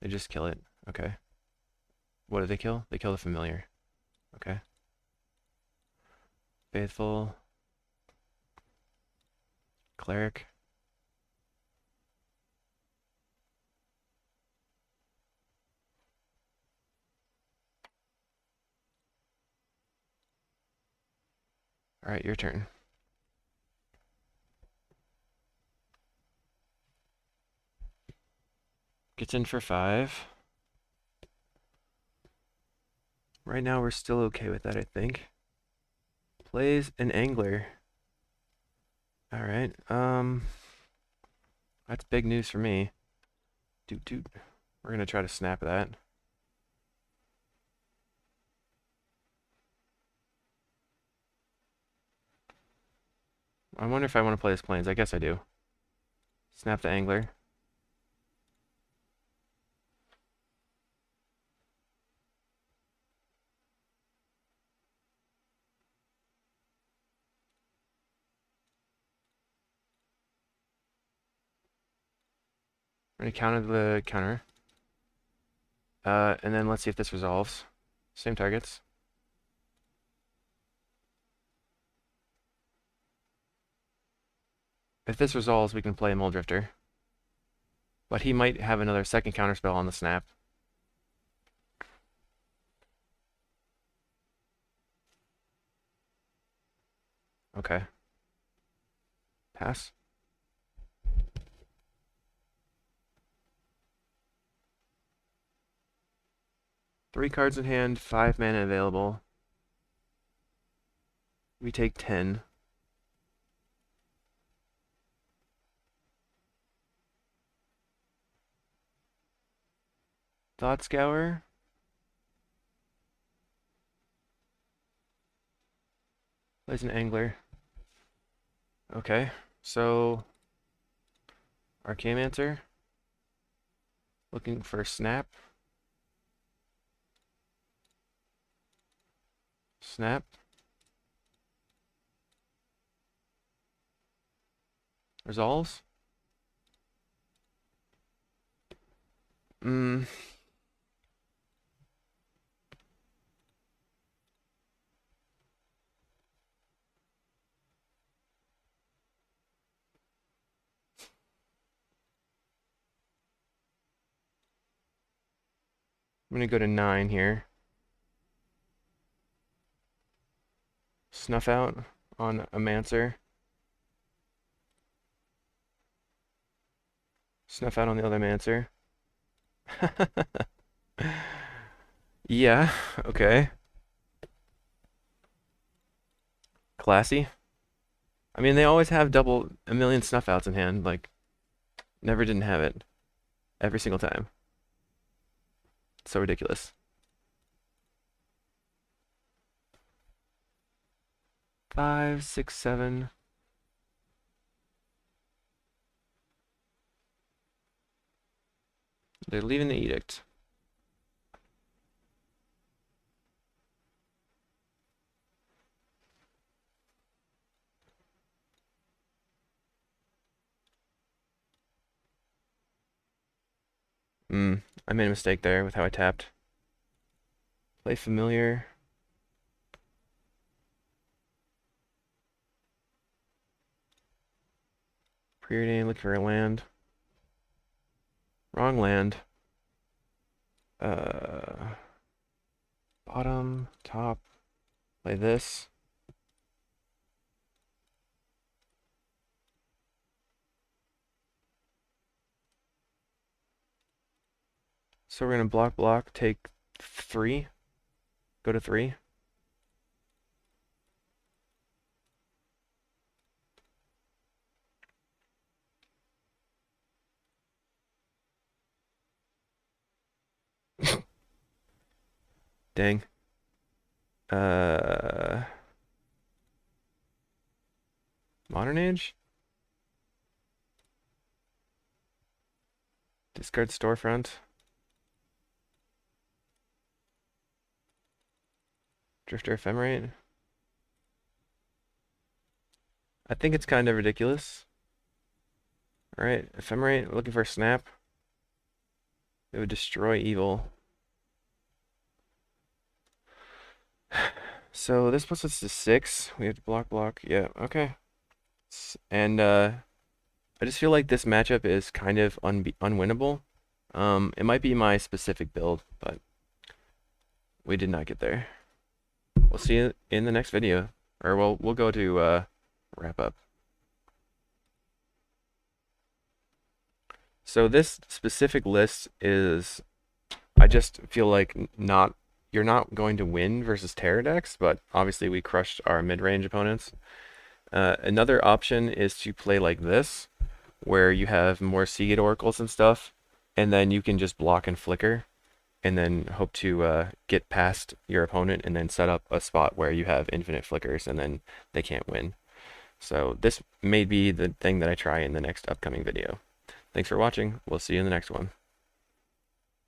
Speaker 1: They just kill it. Okay. What do they kill? They kill the Familiar. Okay. Faithful. Cleric. Alright, your turn. Gets in for 5. Right now we're still okay with that, I think. Plays an Angler. Alright, that's big news for me. Doot. We're gonna try to snap that. I wonder if I want to play as Plains. I guess I do. Snap the Angler. We're gonna counter the counter. And then let's see if this resolves. Same targets. If this resolves, we can play Muldrifter. But he might have another second counterspell on the snap. Okay. Pass. Three cards in hand, 5 mana available. We take 10. Thought Scour. Plays an Angler. Okay, so Archaeomancer. Looking for Snap. Snap. Resolves. I'm going to go to 9 here. Snuff out on a Mancer. Snuff out on the other Mancer. Yeah, okay. Classy. I mean, they always have double a million snuff outs in hand. Like, never didn't have it. Every single time. So ridiculous. 5, 6, 7. They're leaving the edict. I made a mistake there with how I tapped. Play familiar. Preordain, look for a land. Wrong land. Bottom, top. Play this. So we're gonna block, take 3. Go to 3. Dang. Modern Age? Discard Storefront. Drifter Ephemerate. I think it's kind of ridiculous. Alright, Ephemerate, looking for a snap. It would destroy evil. So this puts us to 6. We have to block. Yeah, okay. And I just feel like this matchup is kind of unwinnable. It might be my specific build, but we did not get there. We'll see you in the next video. Or we'll go to wrap up. So this specific list is, I just feel like you're not going to win versus Terror decks, but obviously we crushed our mid-range opponents. Another option is to play like this, where you have more Seagate Oracles and stuff, and then you can just block and flicker, and then hope to get past your opponent and then set up a spot where you have infinite flickers and then they can't win. So this may be the thing that I try in the next upcoming video. Thanks for watching. We'll see you in the next one.